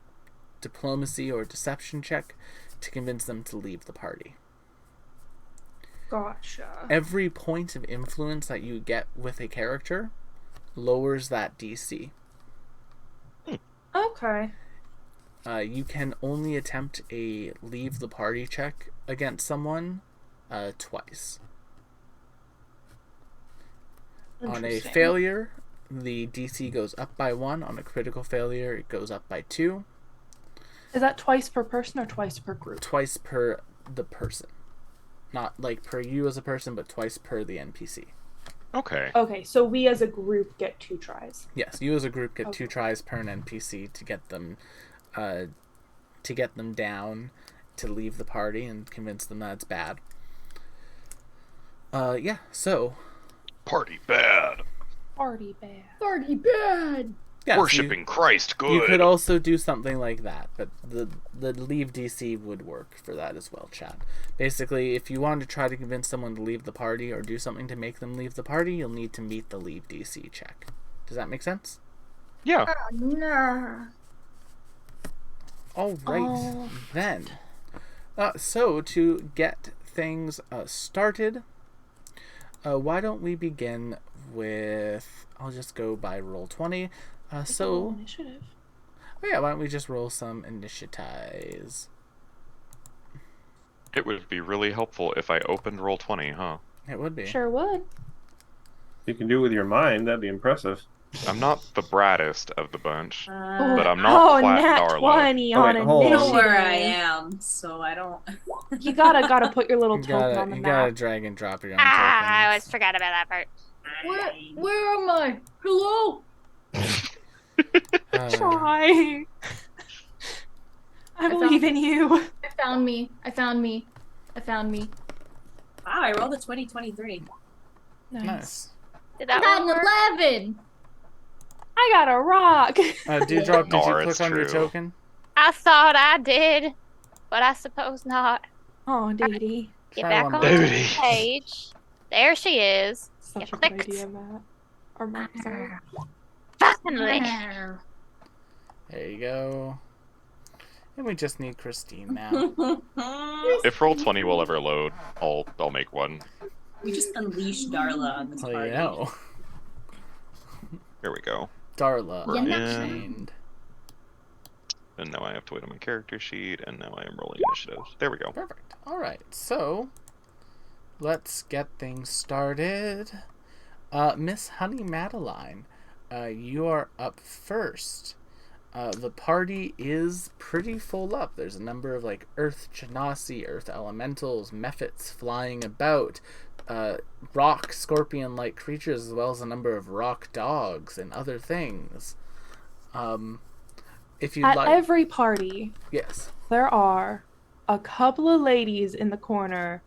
diplomacy or deception check to convince them to leave the party. Gotcha. Every point of influence that you get with a character lowers that DC. Okay. You can only attempt a leave the party check against someone twice. On a failure, the DC goes up by 1. On a critical failure, it goes up by 2. Is that twice per person or twice per group? Twice per the person. Not like per you as a person, but twice per the NPC. Okay. Okay, so we as a group get 2 tries. Yes, you as a group get 2 tries per an NPC to get them down, to leave the party and convince them that it's bad. Yeah, so Party bad. Party bad. Party bad. yeah, Worshipping Christ good. You could also do something like that, but the leave DC would work for that as well, chat. Basically, if you want to try to convince someone to leave the party or do something to make them leave the party, you'll need to meet the leave DC check. Does that make sense? Yeah. Nah. All right, then. So, to get things started, why don't we begin with... I'll just go by Roll20. Initiative. Oh yeah, why don't we just roll some initiatives? It would be really helpful if I opened Roll20, huh? It would be. Sure would. You can do it with your mind. That'd be impressive. I'm not the brattest of the bunch, Uh, but I'm not flat nat Darla. 20 Oh, on wait, I hold on. initiative. know where I am, so I don't. You gotta put your little You token on the you gotta map. drag and drop your own I always tokens. forgot about that part. Where am I? Hello? Try. I believe in you. I found me. Wow, I rolled a 2023. Nice. Did I that got one work? an 11. I got a rock. Dewdrop, did you Or it's click on your true. token? I thought I did, but I suppose not. Oh, Dee. Get Try back one on more the time. page. There she is. Such You a good clicked. idea, Matt. Or Mark, sorry. Finally. There you go. And we just need Christine now. If Roll20 will ever load, I'll make one. We just unleashed Darla on this Well, party. you know. Here we go. Darla, We're unchained. And now I have to wait on my character sheet, and now I am rolling initiative. There we go. Perfect. Alright, so let's get things started. Miss Honey Madeline, you are up first. The party is pretty full up. There's a number of like earth genasi, earth elementals, mephits flying about, rock scorpion-like creatures, as well as a number of rock dogs and other things. If you At like, every party, yes, there are a couple of ladies in the corner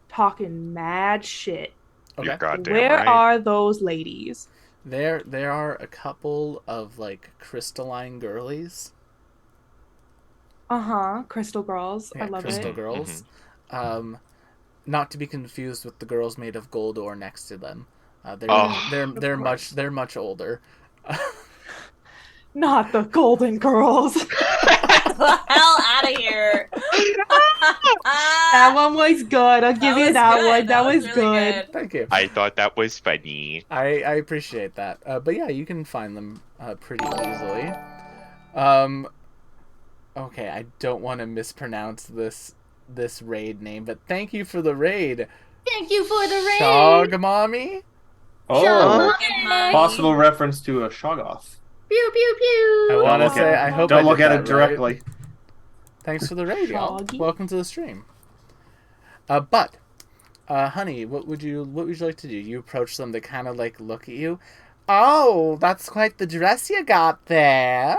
talking mad shit. okay. You're goddamn Where right. are those ladies? There are a couple of like crystalline girlies. Crystal girls. Yeah, I love crystal it. girls. Not to be confused with the girls made of gold ore next to them. They're much older. Not the golden girls. Get the hell out of here. That one was good. I'll give you that good. one. That was really good. Thank you. I thought that was funny. I appreciate that. But yeah, you can find them pretty easily. Okay, I don't want to mispronounce this raid name, but thank you for the raid. Thank you for the raid. Shogmommy? Oh, Mommy. possible reference to a Shoggoth. Pew pew pew. I want to look say at I it. hope Don't I look did at that it directly. Right. Thanks for the raid, y'all. Shoggy. Welcome to the stream. But honey, what would you like to do? You approach them, they kind of like look at you. Oh, that's quite the dress you got there.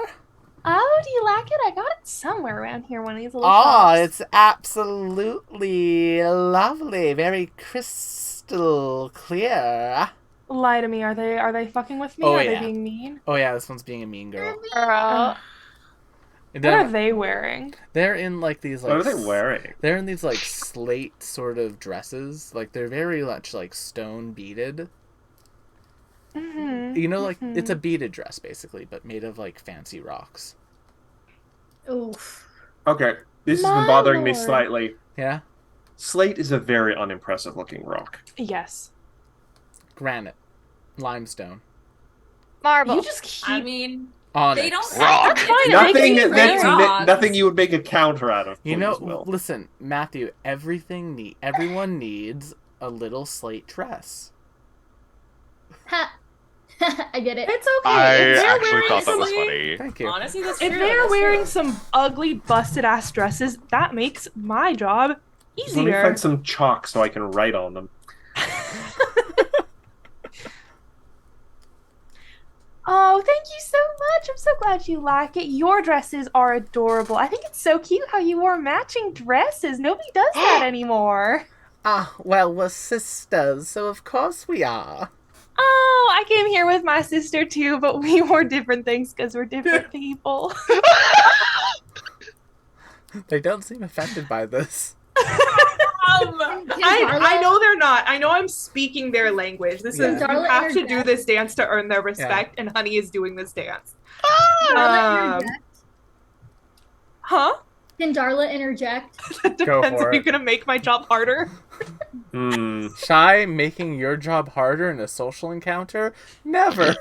Oh, do you like it? I got it somewhere around here, one of these little Oh, shops. it's absolutely lovely, very crystal clear. Lie to me. Are they fucking with me? Oh, Are yeah. they being mean? Oh yeah, this one's being a mean girl. Girl. And What are they wearing? They're in like these like What are they wearing? They're in these like slate sort of dresses. Like they're very much like stone beaded. Mm-hmm. You know, like it's a beaded dress basically, but made of like fancy rocks. Oof. Okay, this has My been bothering me lord. slightly. Yeah, Slate is a very unimpressive looking rock. Yes. granite, limestone, Marble. You just keep. I mean, onyx. they don't Rock. have to. fine. Nothing They can be rocks. nothing you would make a counter out of. You Please, know, Will. listen, Matthew. Everyone needs a little slate dress. Ha. I get it. It's okay. I If they're actually wearing thought that was some- funny. Thank you. Honestly, that's true. If they're that's wearing true. some ugly, busted ass dresses, that makes my job Let me easier. find some chalk so I can write on them. Oh, thank you so much. I'm so glad you like it. Your dresses are adorable. I think it's so cute how you wore matching dresses. Nobody does that anymore. Ah, well, we're sisters, so of course we are. Oh, I came here with my sister too, but we wore different things because we're different people. They don't seem offended by this. I know they're not. I know I'm speaking their language. This Yeah. is you Darla have to do interject. this dance to earn their respect, and Honey is doing this dance. Darla Um, interject. Huh? Can Darla interject? That Go depends. for Are you it. gonna make my job harder? Hmm. Shy making your job harder in a social encounter? Never.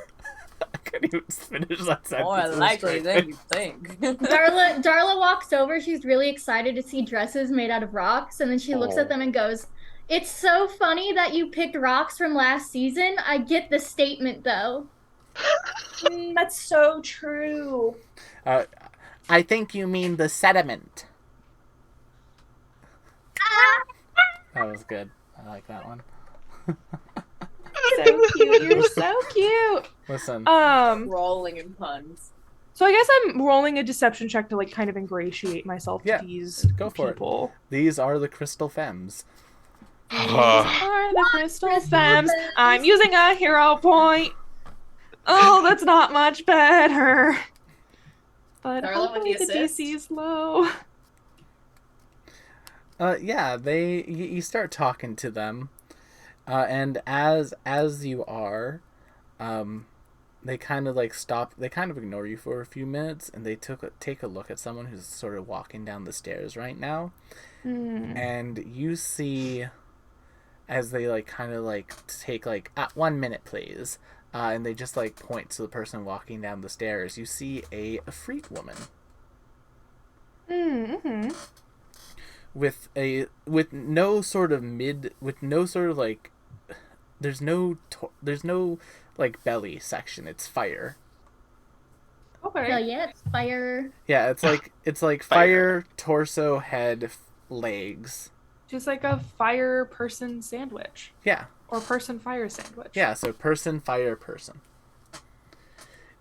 I couldn't even finish that sentence. More It was likely straight. than you think. Darla walks over. She's really excited to see dresses made out of rocks, and then she looks Oh. at them and goes, "It's so funny that you picked rocks from last season. I get the statement though." That's so true. I think you mean the sediment. That was good. I like that one. So cute. You're so cute. Listen. Rolling in puns. So I guess I'm rolling a deception check to like kind of ingratiate myself to these go for people. It. These are the Crystal Femmes. These are the Crystal Femmes. I'm using a hero point. Oh, that's not much better. But hopefully the DC is low. Yeah, you start talking to them, and as you are, they kind of like stop. They kind of ignore you for a few minutes, and they take a look at someone who's sort of walking down the stairs right now, and you see, as they like kind of like take like 1 minute, please, and they just like point to the person walking down the stairs. You see a freak woman. Mm-hmm. With no sort of like, there's no like belly section. It's fire. Okay. So yeah, it's fire. Yeah, it's like fire, torso, head, legs. Just like a fire person sandwich. Yeah. Or person fire sandwich. Yeah, so person, fire, person.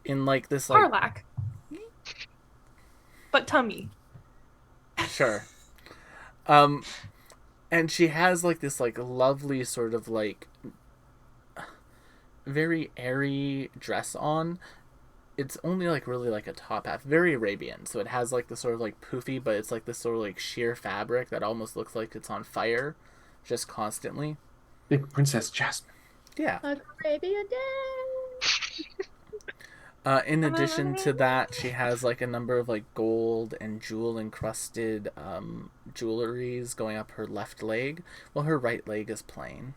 In like this like Harlack. But tummy. Sure. And she has like this like lovely sort of like very airy dress on. It's only like really like a top half, very Arabian. So it has like this sort of like poofy, but it's like this sort of like sheer fabric that almost looks like it's on fire, just constantly. Big Princess Jasmine. Yeah. Arabian day. In addition to that, she has like a number of like gold and jewel encrusted jewelries going up her left leg, while her right leg is plain.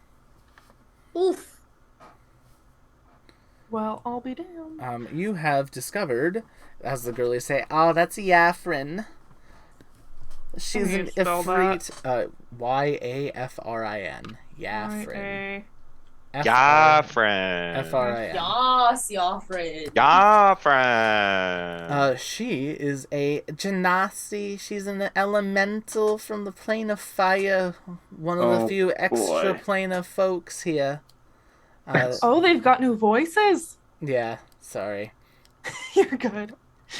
Oof. Well, I'll be damned. You have discovered, as the girlies say, "Oh, that's Yafrin. She's an Ifrit." Yafrin. Yafrin. Yafrin. F-R-I-N. Yas, Yafrin. Yafrin. She is a genasi. She's an elemental from the plane of fire. One of the few extra planar folks here. They've got new voices? Yeah, sorry. You're good.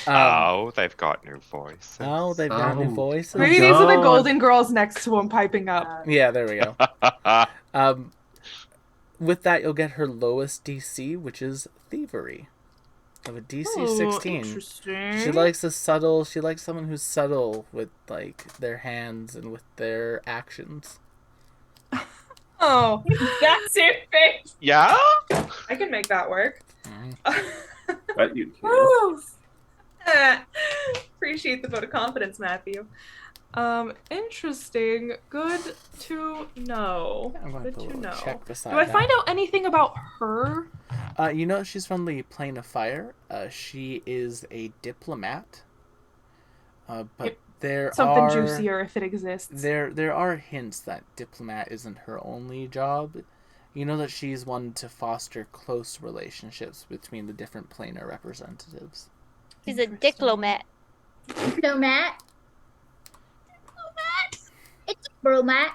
They've got new voices. Oh, they've got new voices. Maybe these are the golden girls next to him piping up. Yeah, there we go. With that, you'll get her lowest DC, which is thievery. Of a DC 16. Interesting. She likes someone who's subtle with like their hands and with their actions. Oh, that's it, face. Yeah? I can make that work. But you can. Appreciate the vote of confidence, Matthew. Interesting. Good to know. Good to know. Check beside Do I find out anything about her? You know she's from the plane of fire. She is a diplomat. But there something are juicier if it exists. There are hints that diplomat isn't her only job. You know that she's one to foster close relationships between the different planar representatives. She's a diplomat. Diplomat. It's a bromat.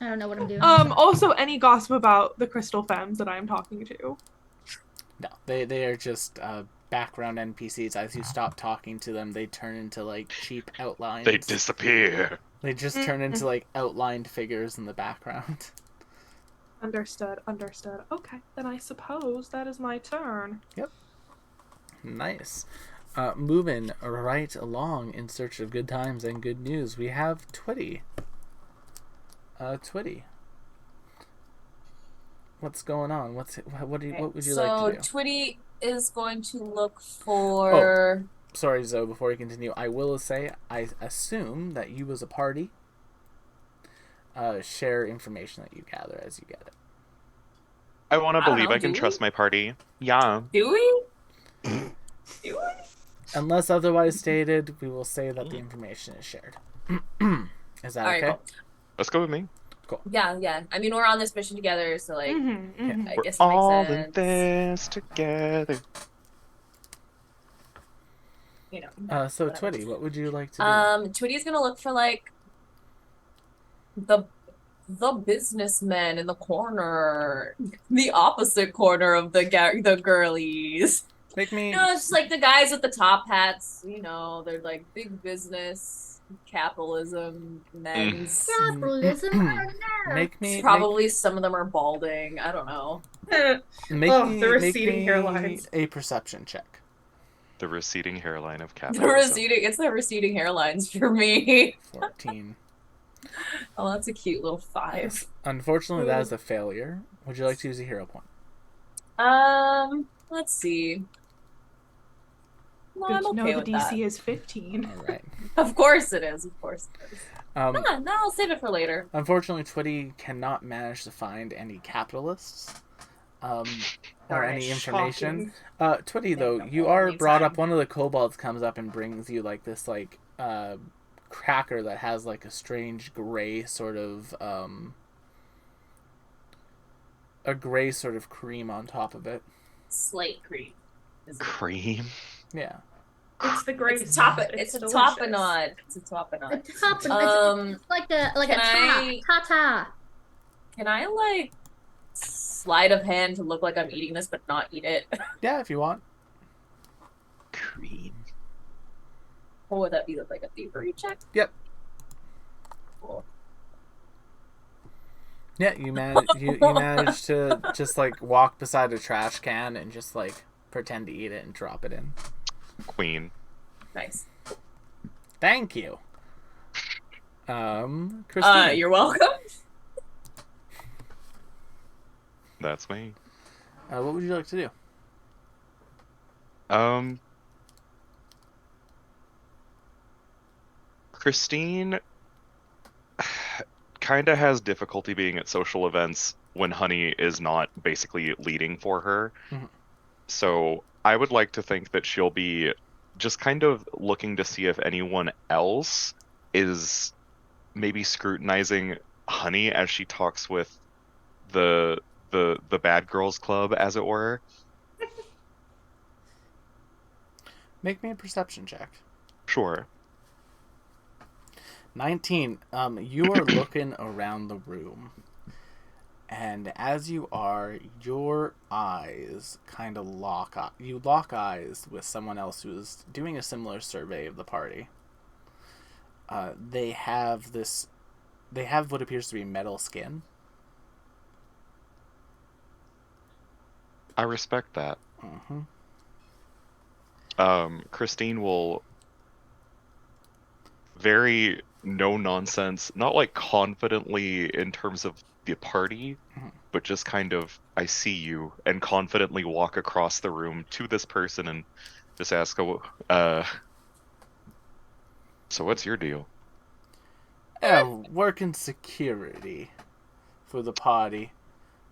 I don't know what I'm doing. Also, any gossip about the Crystal Femmes that I'm talking to? No, they are just background NPCs. As you stop talking to them, they turn into like cheap outlines. They disappear. They just turn into like outlined figures in the background. Understood. Okay, then I suppose that is my turn. Yep. Nice. Moving right along in search of good times and good news, we have Twitty. Twitty. What's going on? What would you like to do? So Twitty is going to look for... Sorry, Zoe, before you continue, I will say, I assume that you as a party share information that you gather as you get it. I want to believe I can trust my party. Yeah. Do we? Do we? Unless otherwise stated, we will say that the information is shared. Is that okay? Cool. Let's go with me. Cool. Yeah. I mean, we're on this mission together, so like, I guess it We're makes all sense. in this together. You know. So Twitty, what would you like to do? Twitty's gonna look for like the businessmen in the corner, the opposite corner of the girlies. Make me. No, it's just like the guys with the top hats. You know, they're like big business, capitalism, men's. Capitalism. Probably some of them are balding. I don't know. The receding hairlines. A perception check. The receding hairline of capitalism. It's the receding hairlines for me. 14. Oh, that's a cute little 5. Unfortunately, that is a failure. Would you like to use a hero point? Let's see. No, Good I'm to okay know with the DC that. is 15. All right. Of course it is. No, Um, I'll save it for later. Unfortunately, Twitty cannot manage to find any capitalists or any information. Twitty, though, you are brought up. One of the kobolds comes up and brings you like this cracker that has like a strange gray sort of cream on top of it. Slate cream. Cream? Yeah. It's the great. It's a tapenade. It's a tapenade. It's like a ta-ta. Can I like sleight of hand to look like I'm eating this but not eat it? Yeah, if you want. Cream. What would that be? Like a thievery check? Yep. Cool. Yeah, you managed to just like walk beside a trash can and just like pretend to eat it and drop it in. Queen. Nice. Thank you. Christine. You're welcome. That's me. What would you like to do? Christine kind of has difficulty being at social events when Honey is not basically leading for her. Mm-hmm. So I would like to think that she'll be just kind of looking to see if anyone else is maybe scrutinizing Honey as she talks with the bad girls club, as it were. Make me a perception check. Sure. 19. You are looking around the room, and as you are, your eyes kind of lock up. You lock eyes with someone else who is doing a similar survey of the party. They have what appears to be metal skin. I respect that. Mm-hmm. Christine will very no nonsense, not like confidently in terms of the party, but just kind of, I see you, and confidently walk across the room to this person and just ask, so what's your deal? Working security for the party.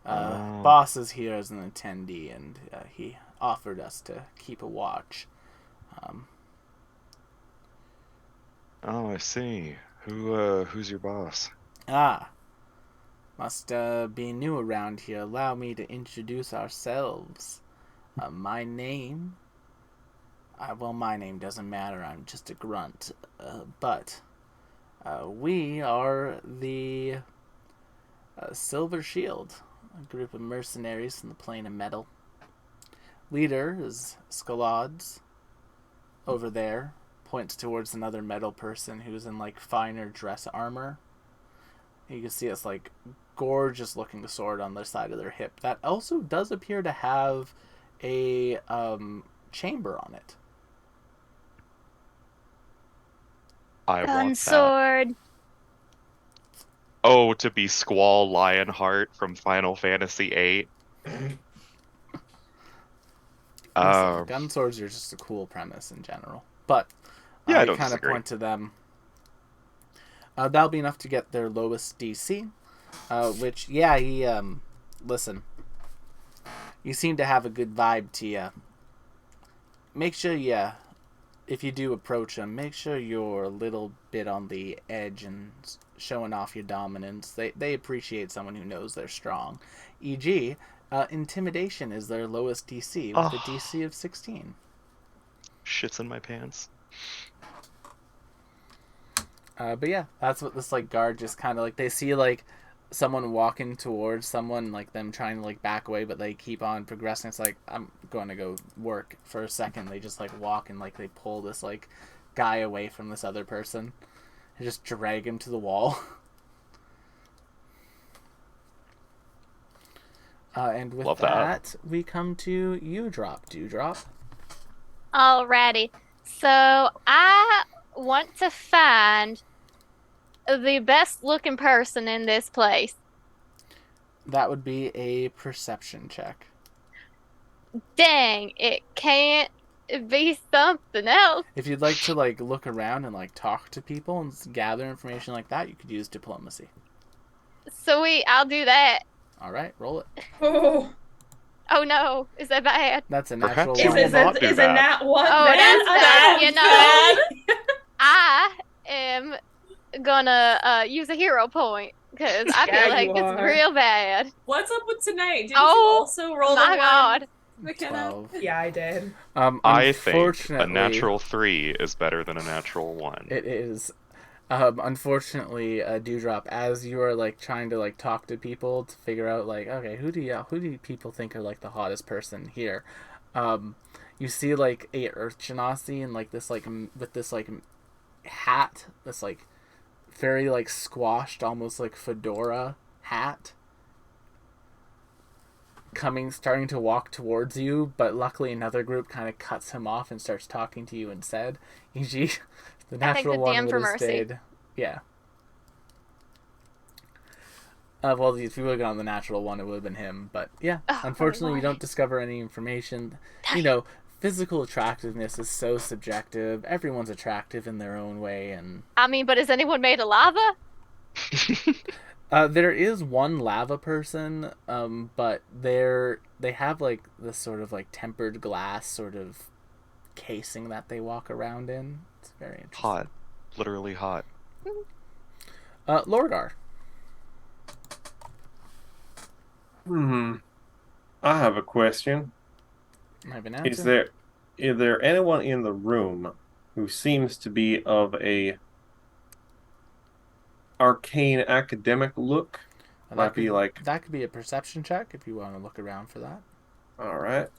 Boss is here as an attendee, and he offered us to keep a watch. Oh, I see. Who's your boss? Must be new around here. Allow me to introduce ourselves. My name doesn't matter. I'm just a grunt. But we are the Silver Shield, a group of mercenaries from the plane of metal. Leader is Scalod's over there. Points towards another metal person who's in like finer dress armor. You can see it's like gorgeous looking sword on the side of their hip that also does appear to have a chamber on it. I want sword. That. Oh, to be Squall Lionheart from Final Fantasy VIII. Gun swords are just a cool premise in general, but yeah, I kind of point to them. That'll be enough to get their lowest DC, which, yeah, he, listen, you seem to have a good vibe to you. Make sure you if you do approach them, make sure you're a little bit on the edge and showing off your dominance. They appreciate someone who knows they're strong. E.g., intimidation is their lowest DC with a DC of 16. Shit's in my pants. But yeah, that's what this like guard just kind of like, they see like someone walking towards someone, like them trying to like back away, but they keep on progressing. It's like, I'm going to go work for a second. They just like walk and like they pull this like guy away from this other person and just drag him to the wall. And with that, we come to you, Dewdrop. Alrighty. So I want to find the best looking person in this place. That would be a perception check. Dang, it can't be something else. If you'd like to like look around and like talk to people and gather information like that, you could use diplomacy. Sweet, I'll do that. All right, roll it. Oh no, is that bad? That's a natural Is one. a nat one? Oh, bad? that's bad. You know, Bad. I am gonna use a hero point because I feel like it's real bad. What's up with tonight? Did you also roll my God. McKenna? 12. Yeah, I did. I think a natural 3 is better than a natural 1. It is. Unfortunately, Dewdrop, as you are like trying to like talk to people to figure out like, okay, who do people think are like the hottest person here? You see like a Urchinasi and like this like with this like hat, this like very like squashed, almost like fedora hat, starting to walk towards you, but luckily another group kind of cuts him off and starts talking to you instead. E.g., the natural one would have stayed. Yeah. Well, if you would have gone on the natural one, it would have been him. But yeah, unfortunately, you don't discover any information. You know, physical attractiveness is so subjective. Everyone's attractive in their own way, and I mean, but is anyone made of lava? There is one lava person, but they have like this sort of like tempered glass sort of casing that they walk around in. It's very interesting. Hot. Literally hot. Lorgar. I have a question. I have an answer. Is there anyone in the room who seems to be of a arcane academic look? That could be a perception check if you want to look around for that. All right,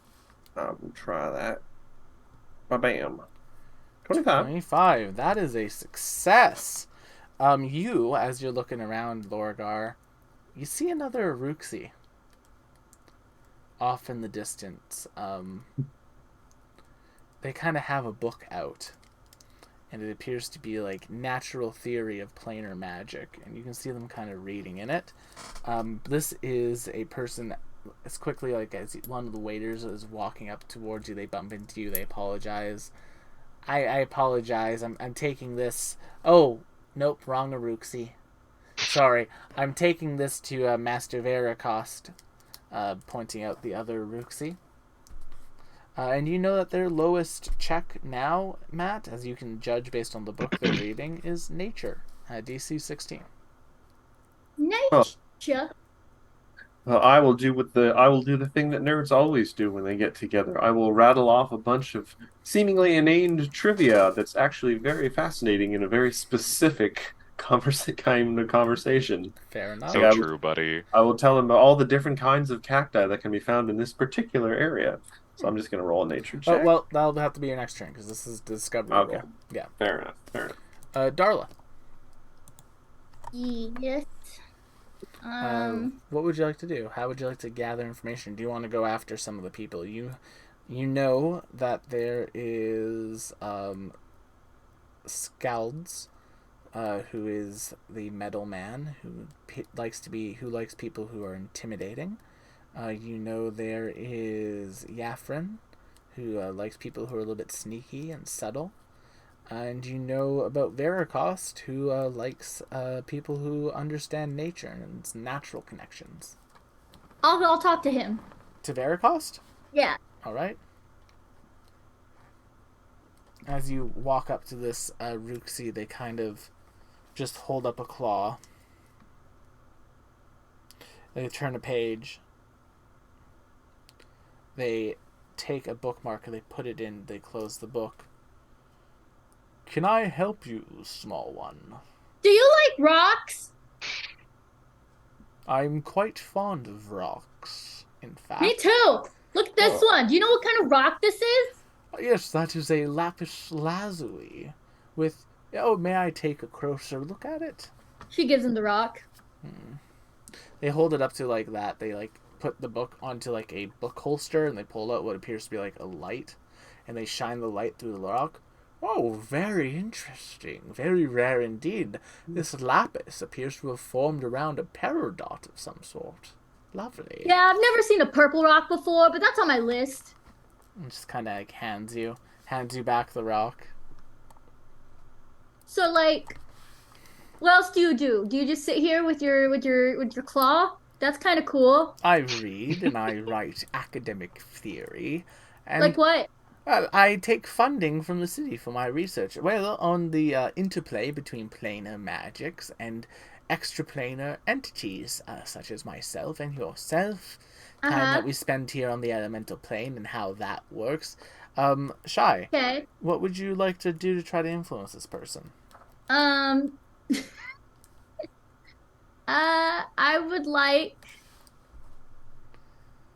I will try that. Bam. 25. 25. That is a success. You, as you're looking around, Lorgar, you see another Ruxi off in the distance. They kind of have a book out, and it appears to be like Natural Theory of Planar Magic, and you can see them kind of reading in it. This is a person. As quickly like as one of the waiters is walking up towards you, they bump into you. They apologize. I apologize. I'm taking this. Oh, nope, wrong Aruxi. Sorry, I'm taking this to Master Vericost, pointing out the other Ruxi. And you know that their lowest check now, Matt, as you can judge based on the book they're reading, is Nature, DC 16. Nature. Well, I will do the thing that nerds always do when they get together. I will rattle off a bunch of seemingly inane trivia that's actually very fascinating in a very specific kind of conversation. Fair enough. So true, buddy. I will tell them all the different kinds of cacti that can be found in this particular area. So I'm just going to roll a nature check. Oh, well, that'll have to be your next turn because this is discovery roll. Yeah. Fair enough. Darla. Yes. What would you like to do? How would you like to gather information? Do you want to go after some of the people? You know that there is Scalds, who is the metal man who likes people who are intimidating. You know there is Yafrin, who likes people who are a little bit sneaky and subtle. And you know about Vericost, who likes people who understand nature and its natural connections. I'll talk to him. To Vericost? Yeah. All right. As you walk up to this Rooksy, they kind of just hold up a claw. They turn a page. They take a bookmark and they put it in. They close the book. Can I help you, small one? Do you like rocks? I'm quite fond of rocks, in fact. Me too. Look at this one. Do you know what kind of rock this is? Yes, that is a lapis lazuli. With... Oh, may I take a closer look at it? She gives him the rock. They hold it up to, like, that. They, like, put the book onto, like, a book holster, and they pull out what appears to be, like, a light. And they shine the light through the rock. Oh, very interesting. Very rare indeed. This lapis appears to have formed around a peridot of some sort. Lovely. Yeah, I've never seen a purple rock before, but that's on my list. And just kind of, like, hands you back the rock. So, like, what else do you do? Do you just sit here with your claw? That's kind of cool. I read and I write academic theory. And like what? I take funding from the city for my research. Well, on the interplay between planar magics and extraplanar entities, such as myself and yourself. Time that we spend here on the elemental plane and how that works. Shy. Okay. What would you like to do to try to influence this person? I would like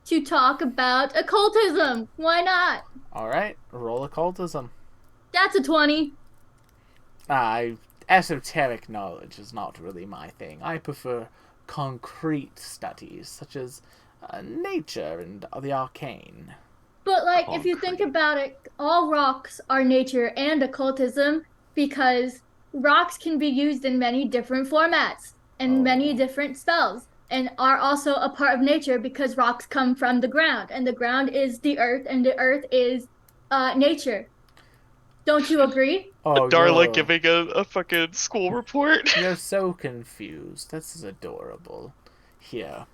to talk about occultism. Why not? All right, roll occultism. That's a 20. Esoteric knowledge is not really my thing. I prefer concrete studies, such as nature and the arcane. But, like, if you think about it, all rocks are nature and occultism because rocks can be used in many different formats and many different spells and are also a part of nature because rocks come from the ground and the ground is the earth and the earth is nature. Don't you agree? Oh, Darla giving a fucking school report. You're so confused. This is adorable. Here.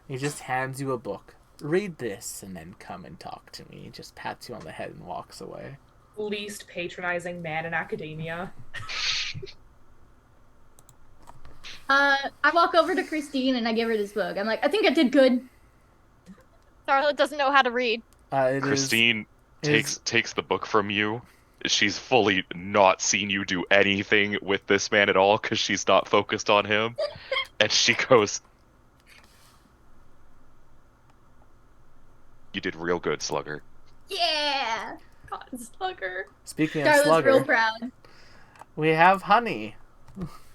He just hands you a book. Read this and then come and talk to me. He just pats you on the head and walks away. Least patronizing man in academia. I walk over to Christine and I give her this book. I'm like, I think I did good. Darla doesn't know how to read. Christine takes the book from you. She's fully not seen you do anything with this man at all because she's not focused on him. And she goes, "You did real good, Slugger." Yeah. God, Slugger. Speaking of Darla's Slugger, real proud. We have Honey.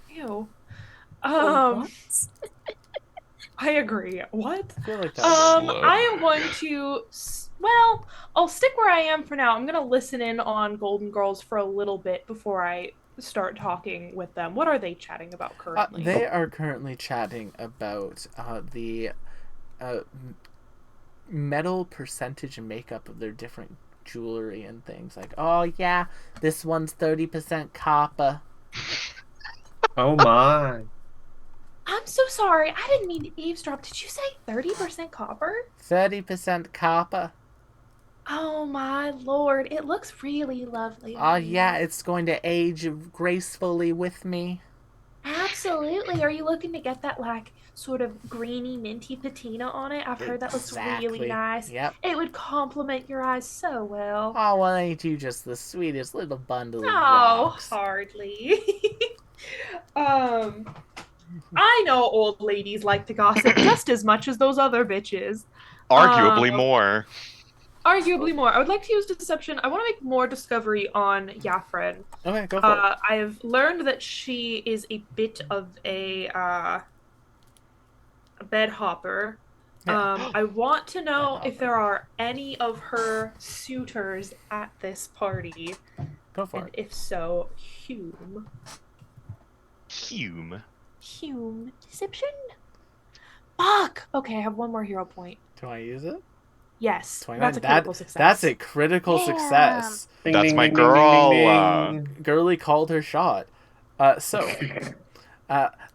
Ew. What? I agree. What? I feel like I am going to. Well, I'll stick where I am for now. I'm going to listen in on Golden Girls for a little bit before I start talking with them. What are they chatting about currently? They are currently chatting about the metal percentage makeup of their different jewelry and things. Like, oh yeah, this one's 30% copper. Oh my. I'm so sorry. I didn't mean to eavesdrop. Did you say 30% copper? 30% copper. Oh my lord. It looks really lovely. Oh yeah, it's going to age gracefully with me. Absolutely. Are you looking to get that, like, sort of greeny, minty patina on it? I've heard that looks really nice. Yep. It would complement your eyes so well. Oh, well, ain't you just the sweetest little bundle of Oh, rocks? hardly. I know old ladies like to gossip just as much as those other bitches. Arguably more. Arguably more. I would like to use deception. I want to make more discovery on Yafren. Okay, go for it. I've learned that she is a bit of a bed hopper. Yeah. I want to know if there are any of her suitors at this party. Go for And it. if so, Hume. Hume. Hume. Deception? Fuck! Okay, I have one more hero point. Do I use it? Yes. 29. That's a critical success. That's a critical success. Ding, That's ding, my ding, ding, girl. ding, ding. Girly called her shot. The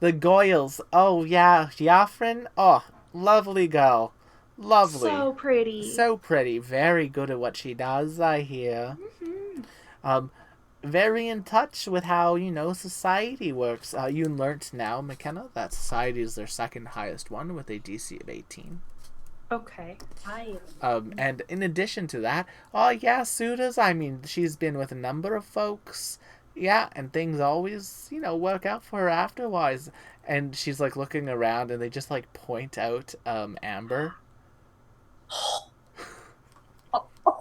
Goyles. Oh, yeah. Yafrin. Oh, lovely girl. Lovely. So pretty. So pretty. Very good at what she does, I hear. Mhm. very in touch with how, society works. You learnt now, McKenna, that society is their second highest one with a DC of 18. Okay. And in addition to that, Suda's, she's been with a number of folks. Yeah, and things always, work out for her afterwards. And she's, like, looking around, and they just, like, point out, Amber.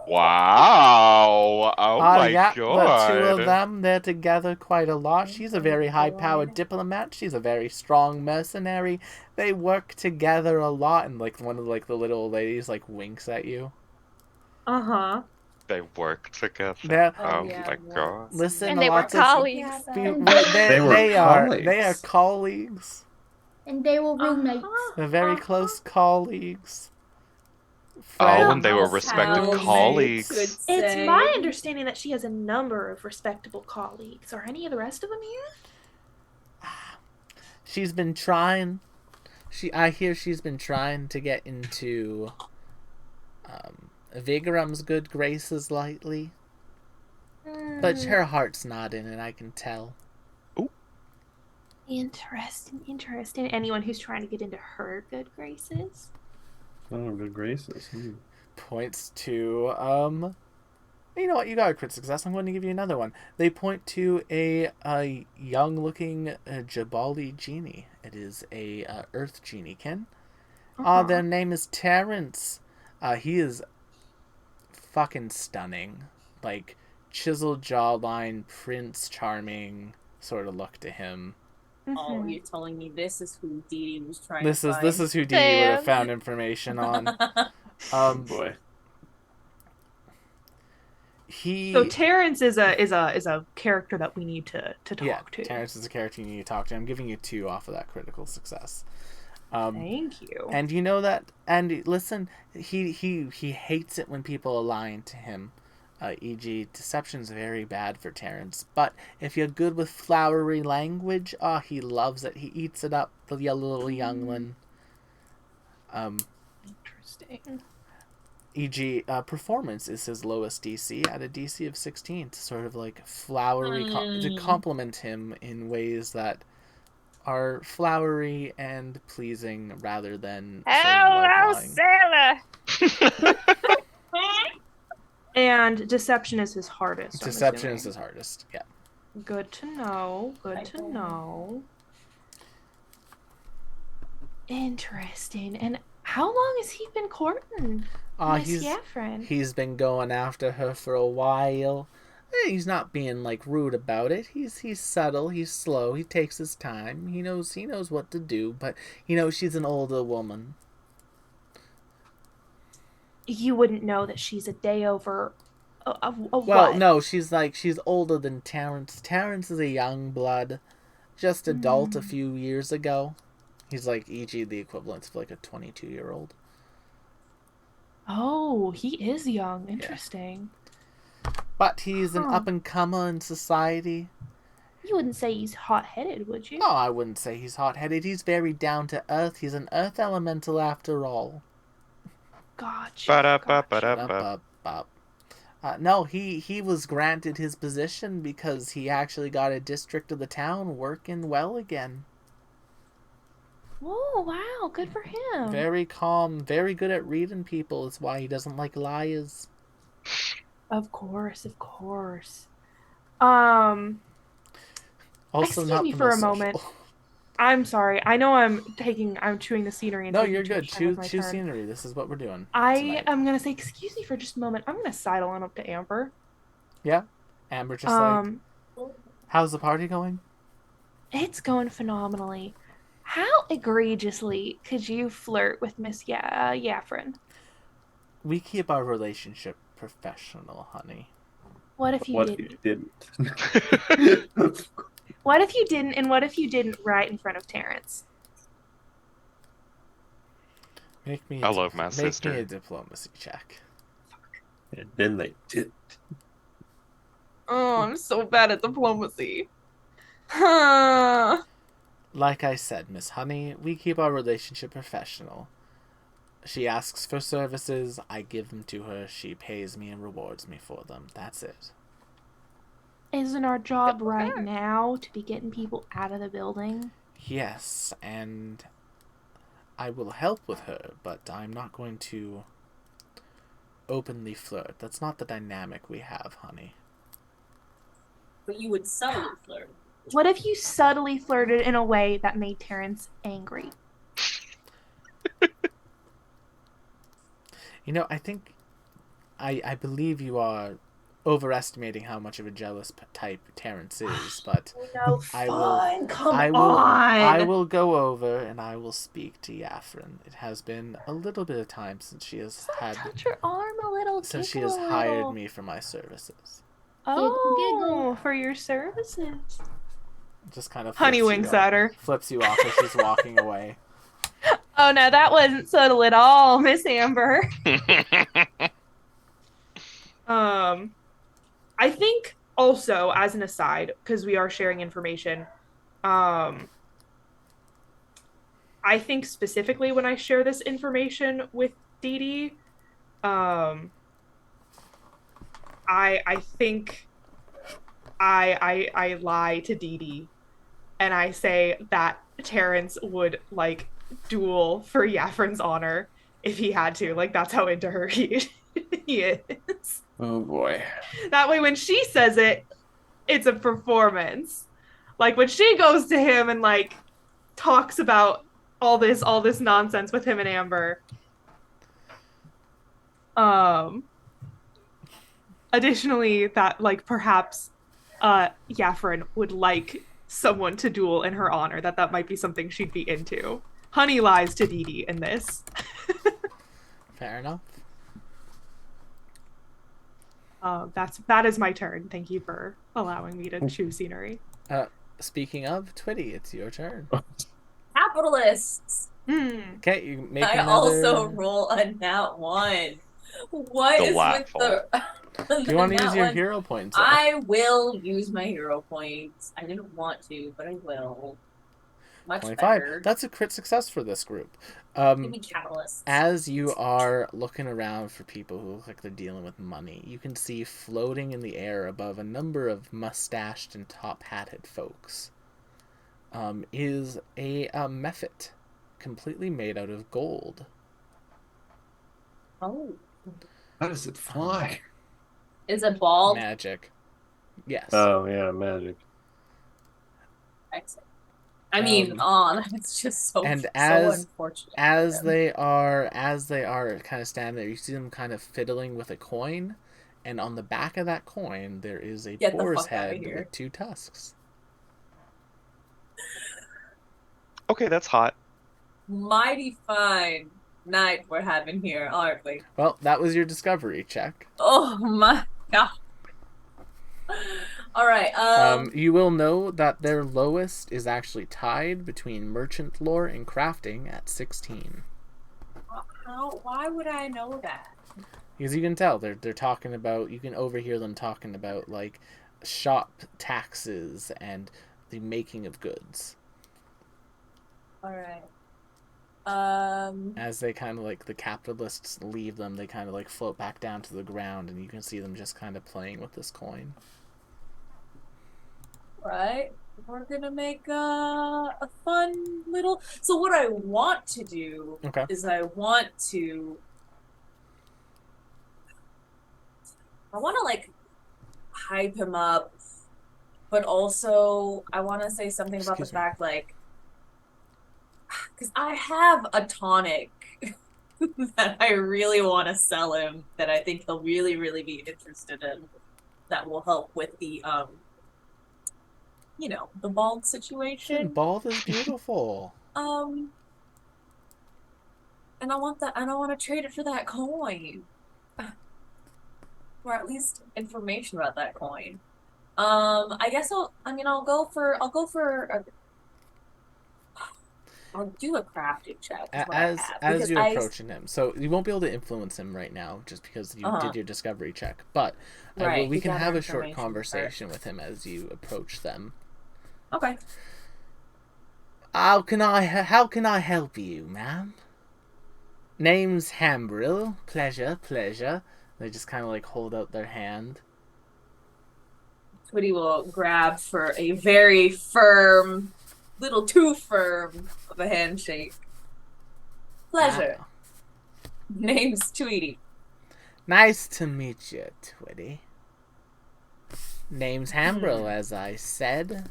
Wow. Oh my god. The two of them, they're together quite a lot. She's a very high-powered diplomat. She's a very strong mercenary. They work together a lot, and, like, one of, like, the little ladies, like, winks at you. Uh-huh. They work together. My god. Listen, and they were colleagues. They are colleagues. And they were roommates. They're very close colleagues. Oh, and they were respected colleagues. It's my understanding that she has a number of respectable colleagues. Are any of the rest of them here? She's been trying. I hear she's been trying to get into Vigram's good graces lately. But her heart's not in it, I can tell. Ooh. Interesting. Anyone who's trying to get into her good graces? Oh, good graces. Points to, you know what, you got a crit success, I'm going to give you another one. They point to a young-looking Jabali genie. It is a earth genie-kin. Their name is Terrence. He is fucking stunning. Like, chiseled jawline, Prince Charming sort of look to him. Oh, you're telling me this is who Dee Dee was trying to find. This is who Dee Dee would have found information on. Boy. So Terrence is a character that we need to talk to. Terrence is a character you need to talk to. I'm giving you 2 off of that critical success. Thank you. And you know that. And listen, he hates it when people align to him. E.g., deception's very bad for Terrence. But if you're good with flowery language, he loves it. He eats it up, the little youngling. Interesting. E.g., performance is his lowest DC at a DC of 16 to sort of like flowery, to compliment him in ways that are flowery and pleasing rather than Hello, sailor! And deception is his hardest. Deception is his hardest, yeah. Good to know. Interesting. And how long has he been courting Miss Yafrin? He's been going after her for a while. He's not being like rude about it. He's subtle, he's slow, he takes his time. He knows what to do, but she's an older woman. You wouldn't know that she's a day over a well, what? No, she's older than Terrence. Terrence is a young blood, just adult a few years ago. He's like, e.g., the equivalent of like a 22-year-old. Oh, he is young. Interesting. Yeah. But he's an up-and-comer in society. You wouldn't say he's hot-headed, would you? No, I wouldn't say he's hot-headed. He's very down-to-earth. He's an earth elemental after all. Gotcha. No, he was granted his position because he actually got a district of the town working well again. Oh, wow. Good for him. Very calm, very good at reading people. Is why he doesn't like liars. Of course. Also, excuse me for a moment. I'm sorry. I know I'm chewing the scenery. No, you're good. Chew scenery. This is what we're doing. I am going to say, excuse me for just a moment. I'm going to sidle on up to Amber. Yeah? Amber just how's the party going? It's going phenomenally. How egregiously could you flirt with Miss Yafrin? We keep our relationship professional, honey. What if you didn't? What if you didn't, and what if you didn't right in front of Terrence? I love my sister. Make me a diplomacy check. And then they did. Oh, I'm so bad at diplomacy. Like I said, Miss Honey, we keep our relationship professional. She asks for services, I give them to her, she pays me and rewards me for them. That's it. Isn't our job right now to be getting people out of the building? Yes, and I will help with her, but I'm not going to openly flirt. That's not the dynamic we have, honey. But you would subtly flirt. What if you subtly flirted in a way that made Terrence angry? You know, I think I believe you are overestimating how much of a jealous type Terrence is, but No, I fine. Come I on. will go over and I will speak to Yafrin. It has been a little bit of time since she has Touch her arm a little. since she has hired me for my services. Oh, for your services. Just kind of Honey winks at her. Flips you off as she's walking away. Oh no, that wasn't subtle at all, Miss Amber. I think also, as an aside, because we are sharing information, I think specifically when I share this information with Dee Dee, I think I lie to Dee Dee and I say that Terrence would like duel for Yafrin's honor if he had to. Like that's how into her he is. Oh boy. That way when she says it, it's a performance. Like when she goes to him and like talks about all this nonsense with him and Amber. Additionally, that like perhaps Yafrin would like someone to duel in her honor, that might be something she'd be into. Honey lies to Dee Dee in this. Fair enough. That is my turn. Thank you for allowing me to choose scenery. Speaking of Twitty, it's your turn. Capitalists. Okay, you make I also roll a nat 1. What is with the? Do you want to use your hero points? I will use my hero points. I didn't want to, but I will. Much 25. Better. That's a crit success for this group. Give me catalysts. As you are looking around for people who look like they're dealing with money, you can see floating in the air above a number of mustached and top-hatted folks is a mephit, completely made out of gold. Oh. How does it fly? Is it bald? Magic. Yes. Oh yeah, magic. Excellent. I mean, it's just so unfortunate. As they are kind of standing there, you see them kind of fiddling with a coin, and on the back of that coin there is a boar's head with 2 tusks. Okay, that's hot. Mighty fine night we're having here, aren't we? Well, that was your discovery check. Oh my god. All right. You will know that their lowest is actually tied between merchant lore and crafting at 16. Why would I know that? Because you can tell they're talking about. You can overhear them talking about like shop taxes and the making of goods. All right. As they kind of like the capitalists leave them, they kind of like float back down to the ground, and you can see them just kind of playing with this coin. Right. We're gonna make a fun little. So what I want to do is I want to like hype him up, but also I want to say something about the fact like because I have a tonic that I really want to sell him that I think he'll really really be interested in that will help with the the bald situation. Bald is beautiful. And I want to trade it for that coin. Or at least information about that coin. I guess I'll do a crafting check. As you're approaching him, so you won't be able to influence him right now, just because you did your discovery check. But we can have a short conversation with him as you approach them. Okay. How can I help you, ma'am? Name's Hambrill. Pleasure. They just kind of like hold out their hand. Twitty will grab for a very firm, little too firm of a handshake. Pleasure. Name's Tweety. Nice to meet you, Twitty. Name's Hambro, as I said.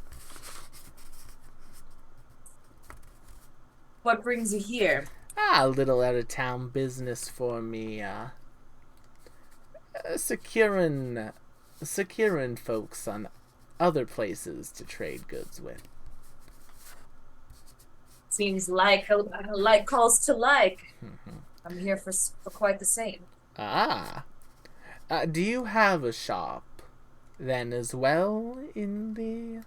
What brings you here? A little out-of-town business for me. Securing folks on other places to trade goods with. Seems like calls to like. I'm here for quite the same. Do you have a shop then as well in the...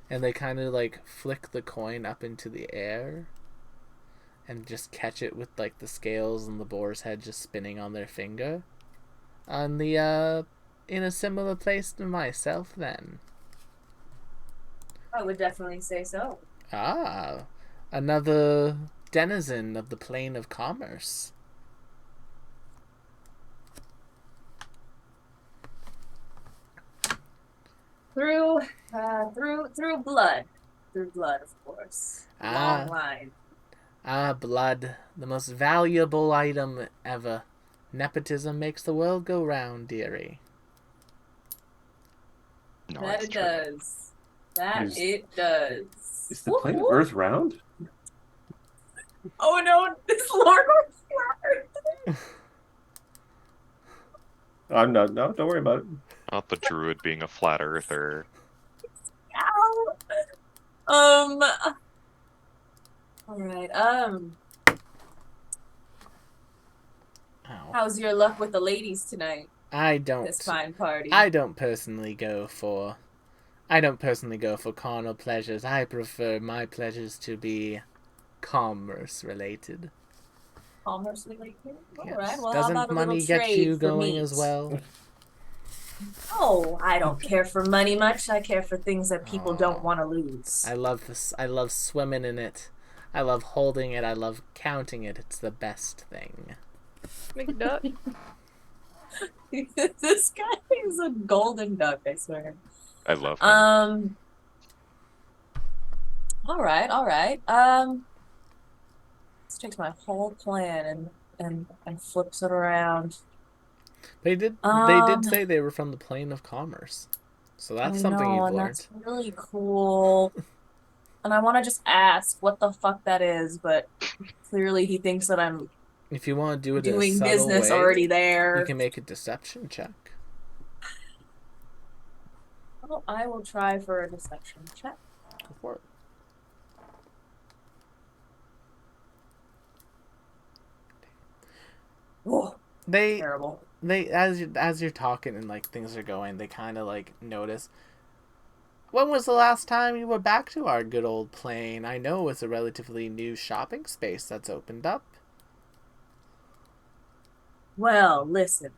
And they kind of like flick the coin up into the air and just catch it with like the scales and the boar's head just spinning on their finger. On the, in a similar place to myself then. I would definitely say so. Another denizen of the plane of commerce. Through blood. Through blood, of course. Long line. Blood. The most valuable item ever. Nepotism makes the world go round, dearie. No, that it does. It does. Is the planet Earth round? Oh no, this Lord was I'm not. No, don't worry about it. Not the druid being a flat earther. All right. How's your luck with the ladies tonight? This fine party. I don't personally go for carnal pleasures. I prefer my pleasures to be commerce related. Commerce related? Yes. Alright, well, Doesn't how about money get you going as well? Oh, I don't care for money much. I care for things that people don't want to lose. I love this. I love swimming in it. I love holding it. I love counting it. It's the best thing. McDuck. This guy is a golden duck, I swear. I love him. All right. This takes my whole plan and flips it around. They did say they were from the plane of commerce. So that's something you've learned. That's really cool. And I want to just ask what the fuck that is, but clearly he thinks that I'm if you want to do it doing in a business way, already there. You can make a deception check. Well, I will try for a deception check. Go for it. Oh, terrible. They as you're talking and like things are going, they kind of like notice. When was the last time you were back to our good old plane? I know it's a relatively new shopping space that's opened up. Well, listen.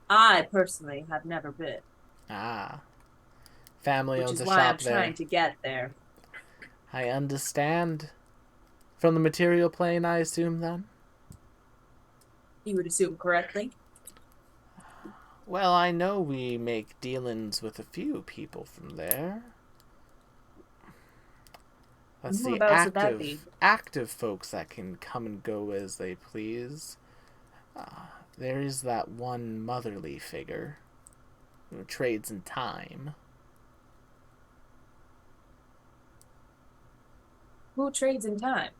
I personally have never been. Family owns a shop there. Which is why I'm trying to get there. I understand. From the material plane, I assume, then? You would assume correctly? Well, I know we make dealings with a few people from there. Let's see, active folks that can come and go as they please. There is that one motherly figure who trades in time. Who trades in time?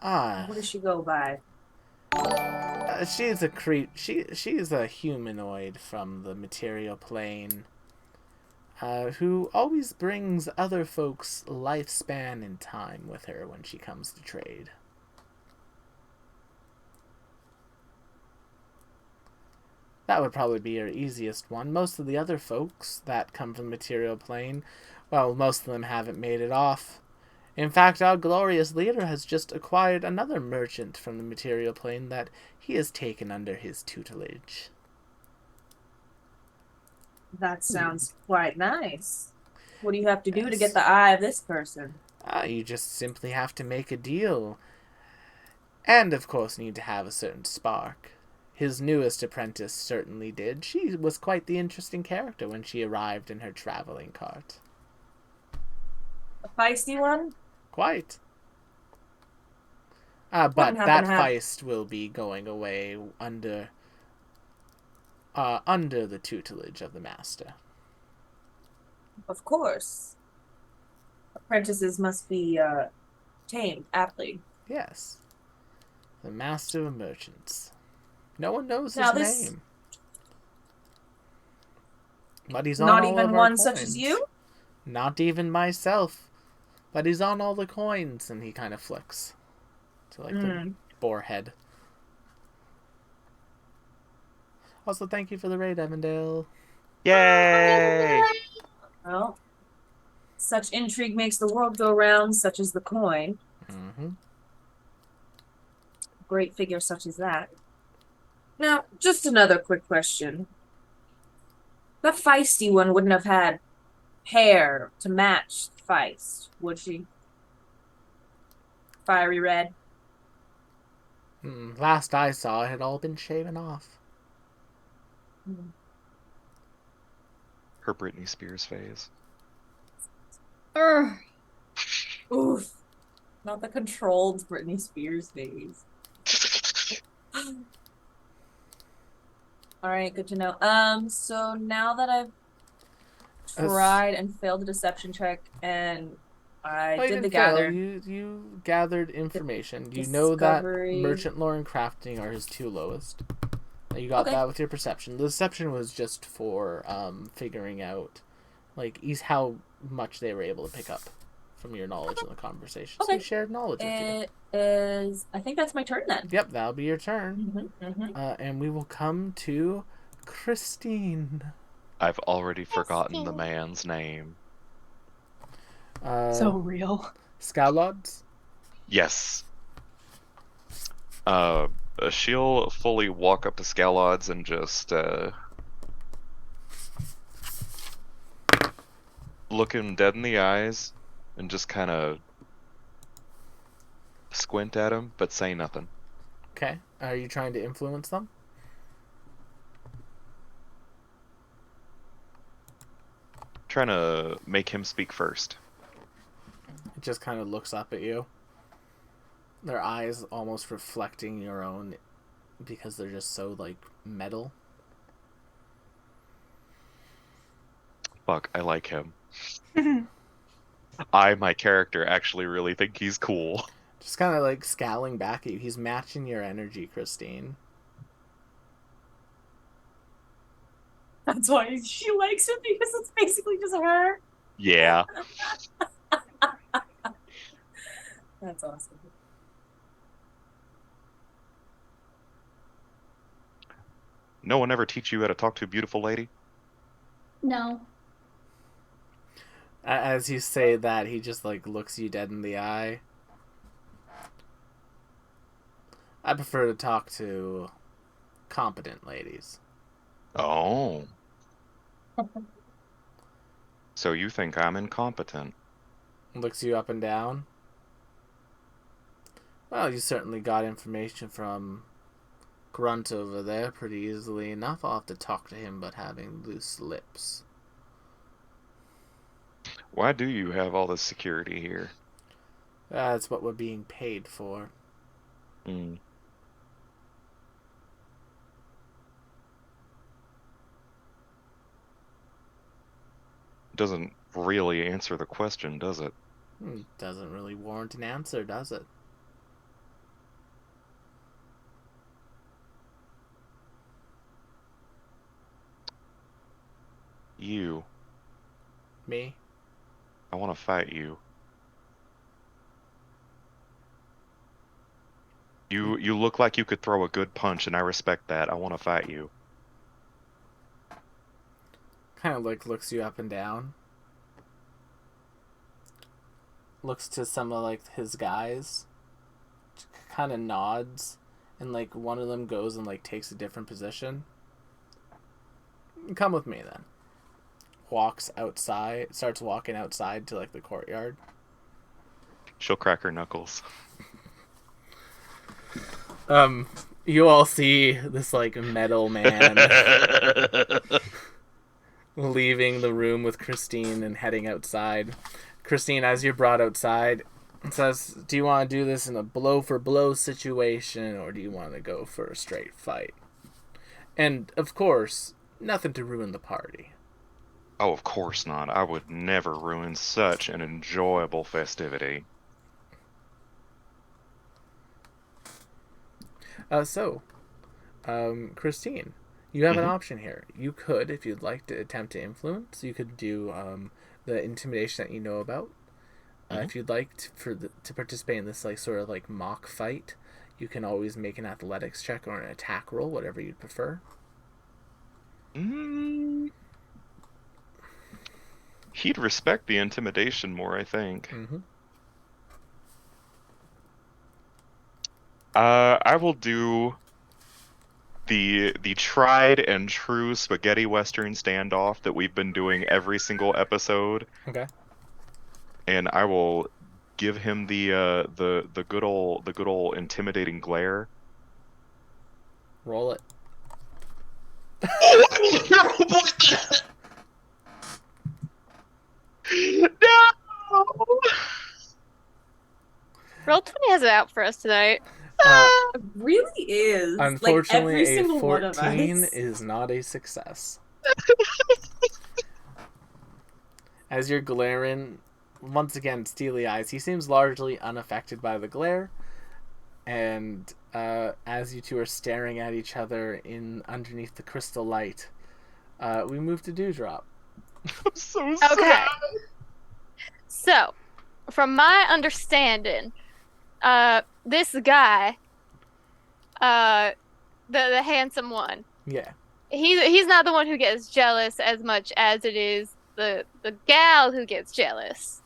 What does she go by? She's a she's a humanoid from the material plane, who always brings other folks' lifespan and time with her when she comes to trade. That would probably be your easiest one. Most of the other folks that come from the material plane, well, most of them haven't made it off. In fact, our glorious leader has just acquired another merchant from the material plane that he has taken under his tutelage. That sounds quite nice. What do you have to do to get the eye of this person? You just simply have to make a deal. And, of course, need to have a certain spark. his newest apprentice certainly did. She was quite the interesting character when she arrived in her traveling cart. A feisty one? Quite. But that feist will be going away under the tutelage of the master. Of course. Apprentices must be tamed aptly. Yes. The master of merchants. No one knows his name. But he's on all of our coins. Not even one such as you? Not even myself. But he's on all the coins, and he kind of flicks to like the boar head. Also, thank you for the raid, Evandale. Yay! Well, such intrigue makes the world go round, such as the coin. Mm-hmm. Great figure such as that. Now, just another quick question. That feisty one wouldn't have had hair to match the feist, would she? Fiery red? Last I saw, it had all been shaven off. Her Britney Spears phase. Oof. Not the controlled Britney Spears phase. All right, good to know. So now that I've tried and failed the deception check, and I did the gather. You gathered information. You know that merchant lore and crafting are his two lowest. You got that with your perception. The deception was just for figuring out, like, how much they were able to pick up from your knowledge in the conversation. So you shared knowledge with you. It is. I think that's my turn then. Yep, that'll be your turn. And we will come to Christine. I've already forgotten the man's name. So real. Scowlods? Yes. She'll fully walk up to Scowlods and just look him dead in the eyes and just kind of squint at him, but say nothing. Okay. Are you trying to influence them? Trying to make him speak first. It just kind of looks up at you. Their eyes almost reflecting your own because they're just so, like, metal. Fuck, I like him. My character, actually really think he's cool. Just kind of, like, scowling back at you. He's matching your energy, Christine. That's why she likes him, because it's basically just her. Yeah. That's awesome. No one ever teach you how to talk to a beautiful lady? No. As you say that, he just, like, looks you dead in the eye. I prefer to talk to competent ladies. Oh. So you think I'm incompetent? Looks you up and down. Well, you certainly got information from Grunt over there pretty easily enough. I'll have to talk to him about having loose lips. Why do you have all this security here? That's what we're being paid for. Doesn't really answer the question, does it? Doesn't really warrant an answer, does it? You. Me? I want to fight you. You look like you could throw a good punch, and I respect that. I want to fight you. Kind of, like, looks you up and down. Looks to some of, like, his guys. Kind of nods. And, like, one of them goes and, like, takes a different position. Come with me, then. Walks outside. Starts walking outside to, like, the courtyard. You all see this like metal man leaving the room with Christine and heading outside. Christine, as you're brought outside, says, "Do you want to do this in a blow for blow situation, or do you want to go for a straight fight?" And of course, nothing to ruin the party. Oh, of course not. I would never ruin such an enjoyable festivity. Christine, you have an option here. You could, if you'd like to attempt to influence, you could do the intimidation that you know about. If you'd like to participate in this like sort of like mock fight, you can always make an athletics check or an attack roll, whatever you'd prefer. He'd respect the intimidation more, I think. I will do the tried and true spaghetti western standoff that we've been doing every single episode. Okay. And I will give him the good old intimidating glare. Roll it. No! Roll20 has it out for us tonight. It really is. Unfortunately, like, every single a 14 one of us. is not a success. As you're glaring, once again, steely eyes, he seems largely unaffected by the glare. And as you two are staring at each other in underneath the crystal light, we move to Dewdrop. I'm so sad. Okay. So, from my understanding, this guy, the handsome one. Yeah. He's not the one who gets jealous as much as it is the gal who gets jealous.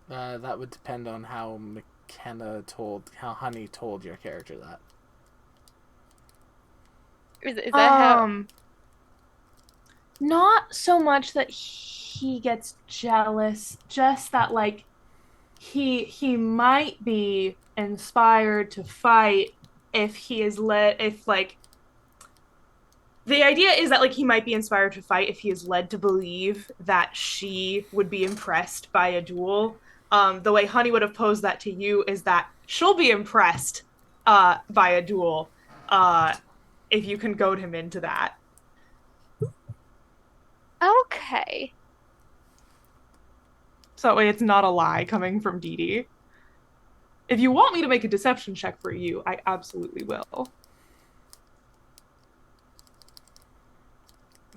That would depend on how how Honey told your character that. Is that how? Not so much that he gets jealous, just that like he might be inspired to fight if he is if like the idea is that like he might be inspired to fight if he is led to believe that she would be impressed by a duel. The way Honey would have posed that to you is that she'll be impressed by a duel if you can goad him into that. Okay. So that way it's not a lie coming from Dee Dee. If you want me to make a deception check for you, I absolutely will.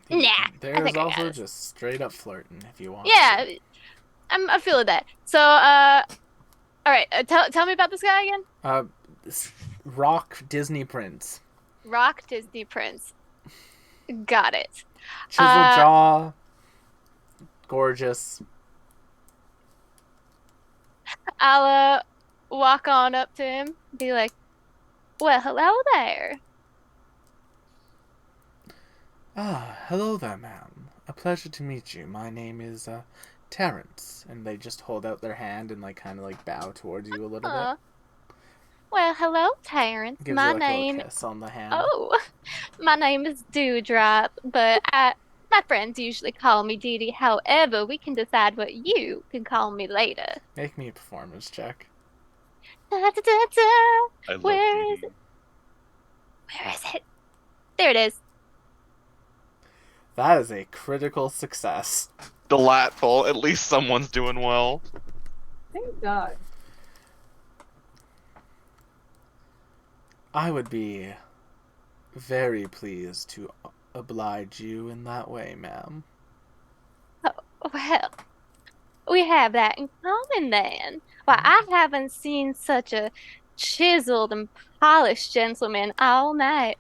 Nah. There's also just straight up flirting if you want. Yeah, I'm feeling that. So, all right. Tell me about this guy again. Rock Disney Prince. Rock Disney Prince. Got it. Chisel jaw. Gorgeous. I'll walk on up to him, be like, "Well, hello there." Hello there, ma'am. A pleasure to meet you. My name is Terrence, and they just hold out their hand and like kind of like bow towards you a little bit. Well, hello, Terrence. Gives my you, like, name. A little kiss on the hand. Oh, my name is Dewdrop, but my friends usually call me Dee Dee. However, we can decide what you can call me later. Make me a performance check. Da, da, da, da. I love Where is Dee Dee. it? Where is it? There it is. That is a critical success. Delightful. At least someone's doing well. Thank God. I would be very pleased to oblige you in that way, ma'am. Well, we have that in common then. Why, I haven't seen such a chiseled and polished gentleman all night.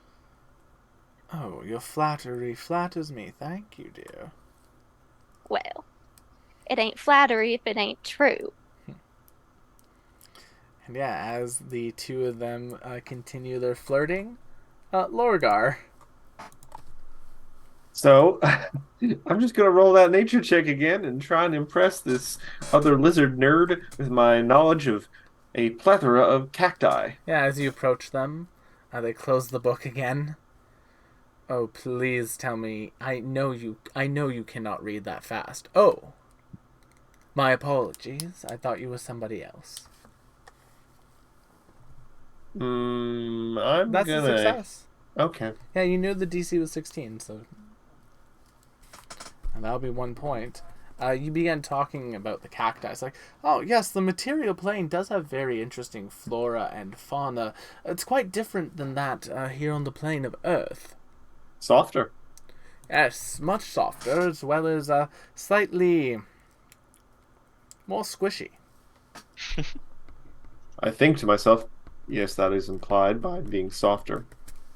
Oh, your flattery flatters me. Thank you, dear. Well, it ain't flattery if it ain't true. And yeah, as the two of them continue their flirting, Lorgar. So, I'm just gonna roll that nature check again and try and impress this other lizard nerd with my knowledge of a plethora of cacti. Yeah, as you approach them, they close the book again. Oh, please tell me. I know you cannot read that fast. Oh, my apologies. I thought you were somebody else. I'm That's a gonna. success. Okay. Yeah, you knew the DC was 16, so. And that'll be 1 point. You began talking about the cacti. It's like, oh, yes, the material plane does have very interesting flora and fauna. It's quite different than that here on the plane of Earth. Softer. Yes, much softer, as well as slightly more squishy. I think to myself, yes, that is implied by being softer.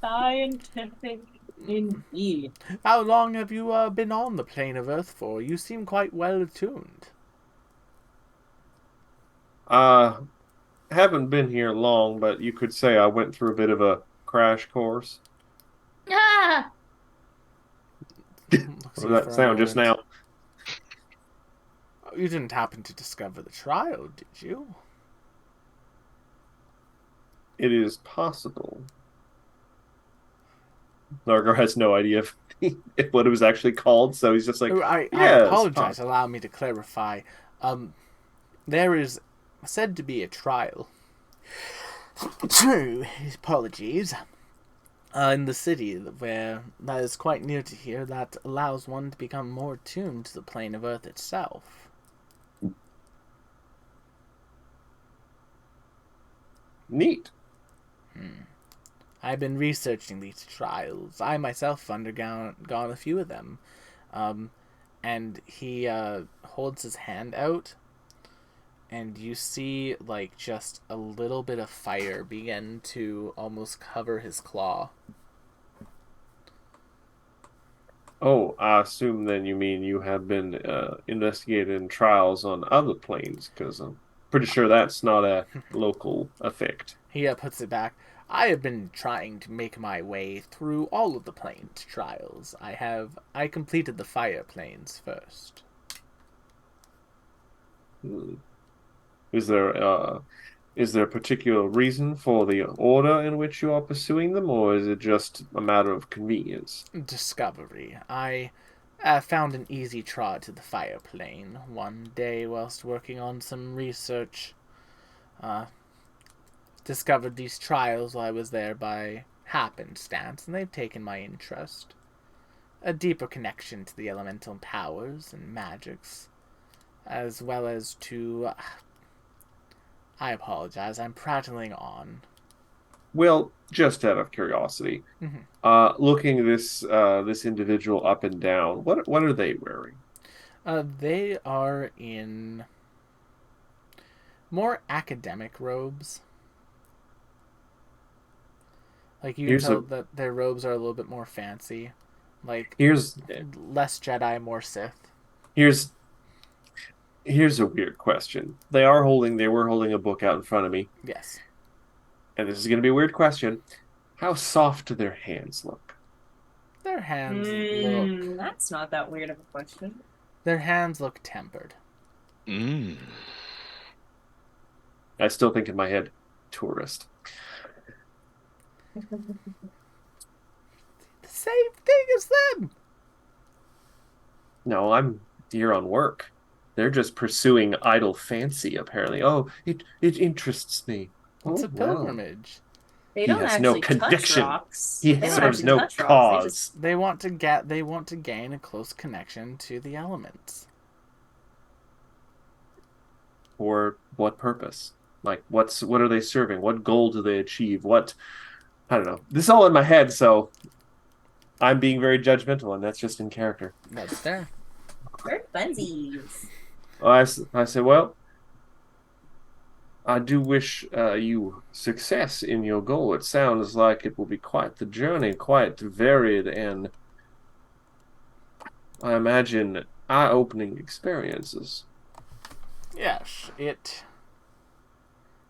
Scientific indeed. How long have you been on the plane of Earth for? You seem quite well attuned. Haven't been here long, but you could say I went through a bit of a crash course. Ah! What did that sound just now? You didn't happen to discover the trial, did you? It is possible. Nargar has no idea if what it was actually called, so he's just like, I yeah, apologize. Allow me to clarify. There is said to be a trial. True. Apologies. In the city where that is quite near to here, that allows one to become more attuned to the plane of Earth itself. Neat. I've been researching these trials. I myself have undergone a few of them. And he holds his hand out, and you see, like, just a little bit of fire begin to almost cover his claw. Oh, I assume then you mean you have been investigating trials on other planes, because I'm pretty sure that's not a local effect. He puts it back. I have been trying to make my way through all of the planes trials. I completed the fire planes first. Is there a particular reason for the order in which you are pursuing them, or is it just a matter of convenience? Discovery. I found an easy trot to the fire plane one day whilst working on some research. Discovered these trials while I was there by happenstance, and they've taken my interest. A deeper connection to the elemental powers and magics, as well as to... I apologize, I'm prattling on. Well, just out of curiosity, looking this individual up and down, what are they wearing? They are in more academic robes. Like, you can tell that their robes are a little bit more fancy. Like, less Jedi, more Sith. Here's a weird question. They were holding a book out in front of me. Yes. And this is going to be a weird question. How soft do their hands look? Their hands look... That's not that weird of a question. Their hands look tempered. Mm. I still think in my head, tourist. The same thing as them! No, I'm here on work. They're just pursuing idle fancy, apparently. Oh, it interests me. It's a pilgrimage. They don't actually touch rocks. He serves no cause. They want to gain a close connection to the elements. For what purpose? Like, what are they serving? What goal do they achieve? I don't know. This is all in my head, so I'm being very judgmental, and that's just in character. That's fair. They're funsies. I say, well, I do wish you success in your goal. It sounds like it will be quite the journey, quite varied, and I imagine eye-opening experiences. Yes, it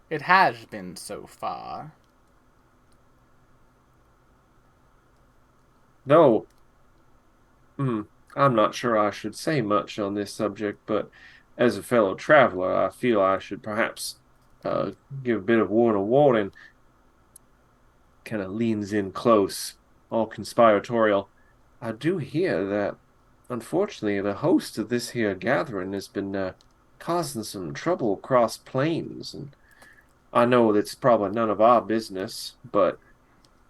has been so far. Though, I'm not sure I should say much on this subject, but as a fellow traveler, I feel I should perhaps give a bit of warning. Kind of leans in close, all conspiratorial. I do hear that, unfortunately, the host of this here gathering has been causing some trouble across planes, and I know that's probably none of our business, but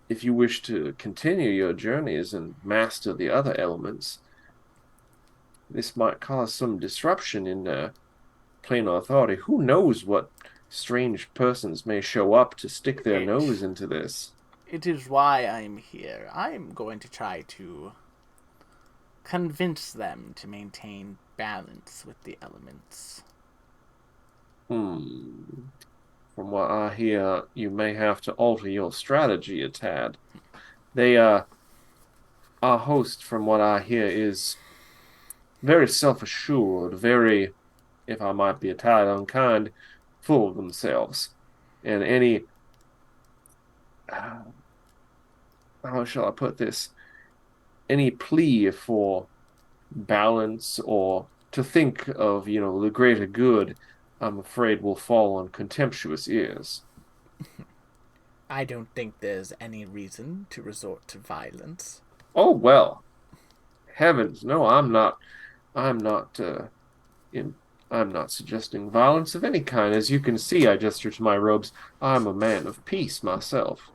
if you wish to continue your journeys and master the other elements, this might cause some disruption in plane authority. Who knows what strange persons may show up to stick their nose into this? It is why I'm here. I'm going to try to convince them to maintain balance with the elements. From what I hear, you may have to alter your strategy a tad. Our host, from what I hear, is very self-assured, very, if I might be a tad unkind, full of themselves. And how shall I put this? Any plea for balance or to think of, the greater good, I'm afraid will fall on contemptuous ears. I don't think there's any reason to resort to violence. Oh, well. Heavens, no, I'm not I'm not suggesting violence of any kind. As you can see, I gesture to my robes. I'm a man of peace myself.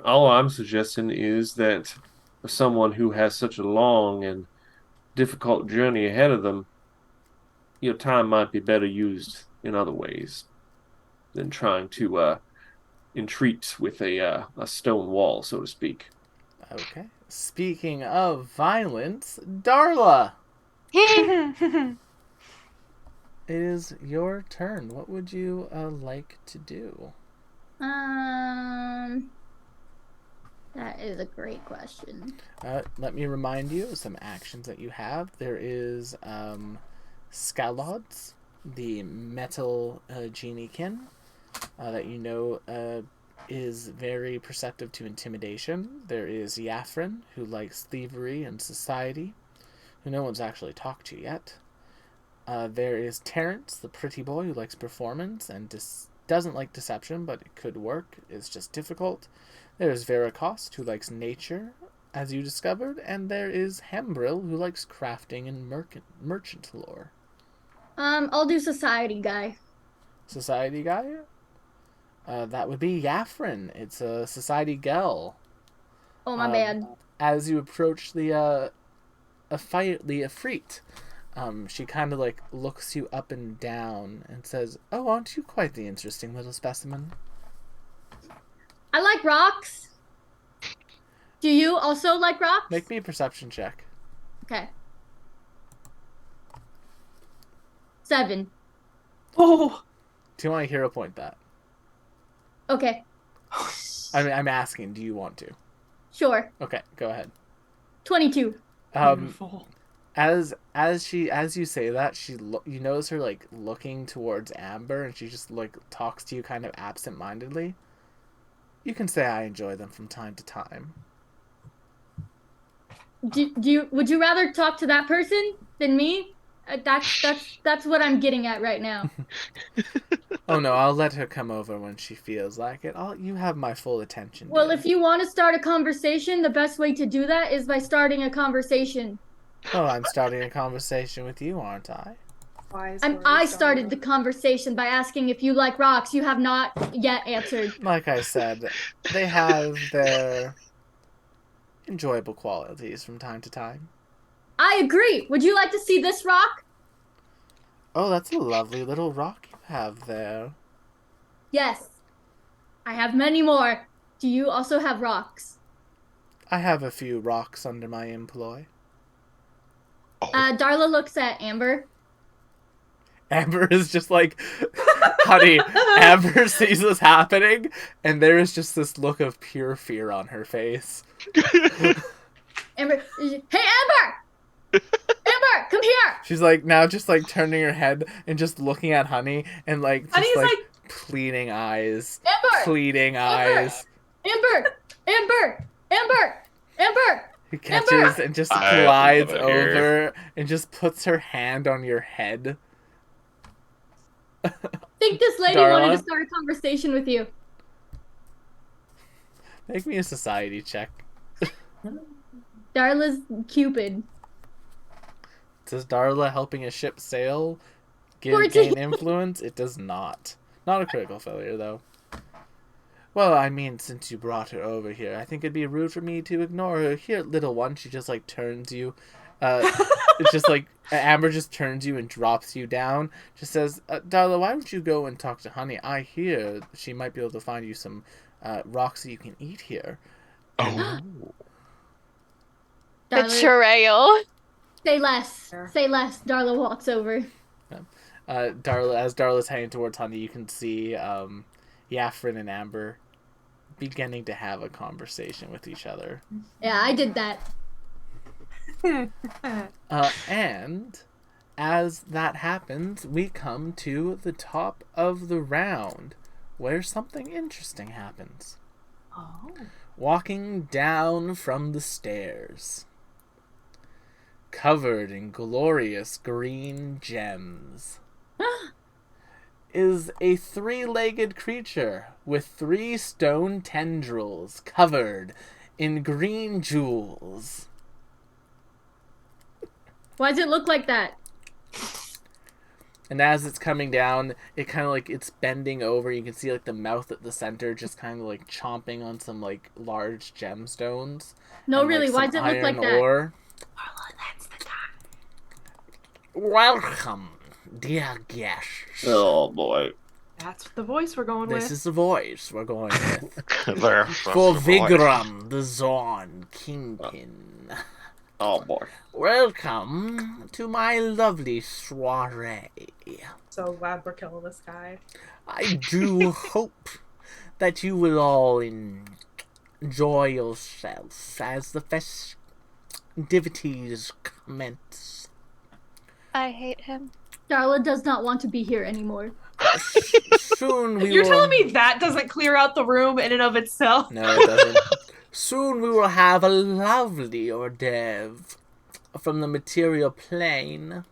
All I'm suggesting is that for someone who has such a long and difficult journey ahead of them, your time might be better used in other ways than trying to entreat with a stone wall, so to speak. Okay. Speaking of violence, Darla! It is your turn. What would you like to do? That is a great question. Let me remind you of some actions that you have. There is Scalods, the metal geniekin that you know is very perceptive to intimidation. There is Yafrin, who likes thievery and society, who no one's actually talked to yet. There is Terrence, the pretty boy, who likes performance and doesn't like deception, but it could work. It's just difficult. There is Veracost, who likes nature, as you discovered, and there is Hembril, who likes crafting and merchant lore. I'll do society guy. Society guy? That would be Yafrin. It's a society gal. Oh, my bad. As you approach the Efreet, she kind of like looks you up and down and says, "Oh, aren't you quite the interesting little specimen?" I like rocks. Do you also like rocks? Make me a perception check. Okay. 7. Oh. Do you want to hero point that? Okay. I'm asking. Do you want to? Sure. Okay, go ahead. 22. Beautiful. As you say that, you notice her like looking towards Amber, and she just like talks to you kind of absent-mindedly. You can say I enjoy them from time to time. Would you rather talk to that person than me? That's what I'm getting at right now. Oh no, I'll let her come over when she feels like it. You have my full attention. Well, dear. if you want to start a conversation, the best way to do that is by starting a conversation. Oh, I'm starting a conversation with you, aren't I? I started the conversation by asking if you like rocks. You have not yet answered. Like I said, they have their enjoyable qualities from time to time. I agree. Would you like to see this rock? Oh, that's a lovely little rock you have there. Yes. I have many more. Do you also have rocks? I have a few rocks under my employ. Darla looks at Amber. Amber is just like, honey, Amber sees this happening, and there is just this look of pure fear on her face. Amber, hey, Amber! Amber, come here! She's like, now just like turning her head and just looking at Honey, and like, just Honey's like pleading eyes. Amber! Pleading eyes. Amber! Amber! Amber! Amber! He catches and just glides over and just puts her hand on your head. think this lady Darla? wanted to start a conversation with you. Make me a society check. Darla's Cupid. Does Darla helping a ship sail gain influence? It does not. Not a critical failure, though. Well, I mean, since you brought her over here, I think it'd be rude for me to ignore her. Here, little one, she just, like, turns you. It's just, like, Amber just turns you and drops you down. Just says, Darla, why don't you go and talk to Honey? I hear she might be able to find you some rocks that you can eat here. Oh. Betrayal. Say less. Say less. Darla walks over. As Darla's heading towards Honey, you can see Yafrin and Amber beginning to have a conversation with each other. Yeah, I did that. And as that happens, we come to the top of the round, where something interesting happens. Oh. Walking down from the stairs, covered in glorious green gems, is a 3-legged creature with 3 stone tendrils covered in green jewels. Why does it look like that? And as it's coming down, it kind of like it's bending over. You can see like the mouth at the center just kind of like chomping on some like large gemstones. No, and, really, like, why does it look like ore. Darla, that's the guy. Welcome, dear guests. Oh boy. That's the voice we're going This with. is the voice we're going with. For Vigram, the Zorn Kingpin. Oh boy. Welcome to my lovely soiree. So glad we're killing this guy. I do hope that you will all enjoy yourselves as the festivities commence. I hate him. Darla does not want to be here anymore. Soon we You're will... telling me that doesn't clear out the room in and of itself? No, it doesn't. Soon we will have a lovely hors d'oeuvre from the material plane.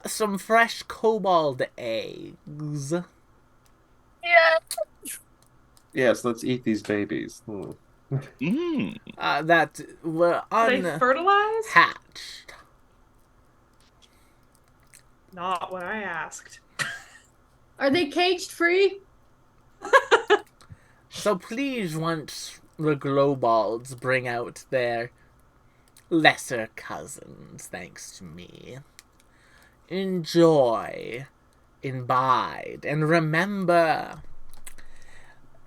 Some fresh cobalt eggs. Yeah. Yes, let's eat these babies. That were They fertilized? unhatched. Not what I asked. Are they caged free? So please, once the Globalds bring out their lesser cousins, thanks to me, enjoy, imbibe, and remember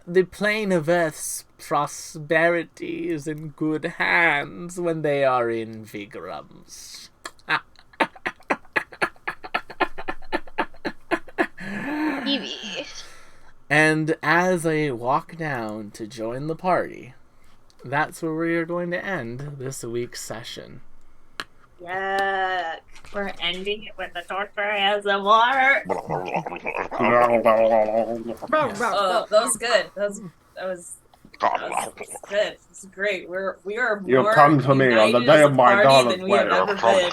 the plane of Earth's prosperity is in good hands when they are in Vigrams. Evie. And as I walk down to join the party, that's where we are going to end this week's session. Yeah, we're ending it with the torture ASMR. Oh, that was good. That was good. This is great. We are You more come to me on the united day as a of my party daughter's than we have wedding. ever been.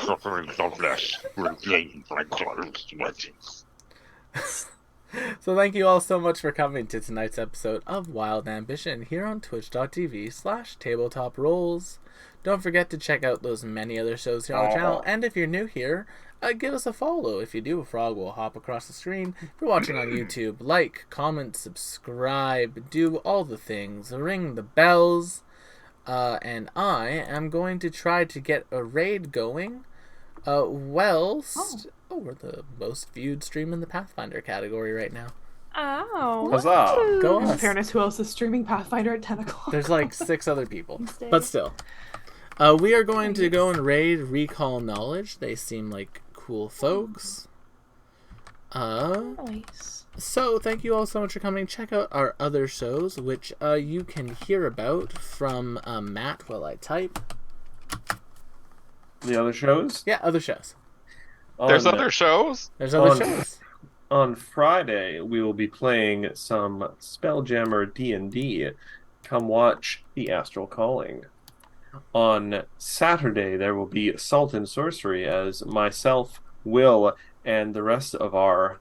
So thank you all so much for coming to tonight's episode of Wild Ambition here on twitch.tv/tabletop rolls. Don't forget to check out those many other shows here on the channel, and if you're new here, give us a follow. If you do, a frog will hop across the screen. If you're watching on YouTube, like, comment, subscribe, do all the things, ring the bells, and I am going to try to get a raid going we're the most viewed stream in the Pathfinder category right now. Oh. Huzzah! Go In us. fairness, who else is streaming Pathfinder at 10 o'clock? There's like 6 other people. But still. We are going to go and raid Recall Knowledge. They seem like cool folks. Nice. So, thank you all so much for coming. Check out our other shows, which you can hear about from Matt while I type. The other shows? Yeah, other shows. There's other shows? There's other shows. On Friday, we will be playing some Spelljammer D&D. Come watch The Astral Calling. On Saturday, there will be Salt and Sorcery as myself, Will, and the rest of our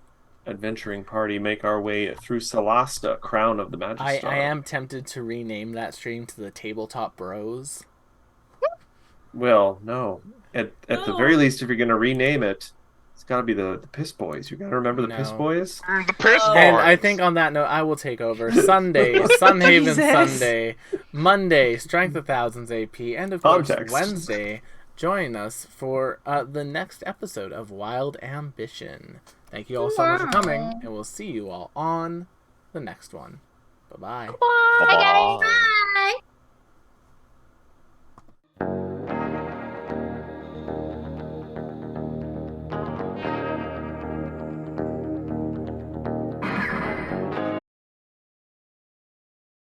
adventuring party make our way through Celasta, Crown of the Magister. I am tempted to rename that stream to the Tabletop Bros. Well, no. At the very least, if you're going to rename it, it's got to be the Piss Boys. You got to remember the Piss Boys. The Piss Boys. And I think on that note, I will take over. Sunday, Sunhaven Sunday. Monday, Strength of Thousands AP. And of course, Wednesday, join us for the next episode of Wild Ambition. Thank you all so much for coming, and we'll see you all on the next one. Bye-bye. Bye, guys.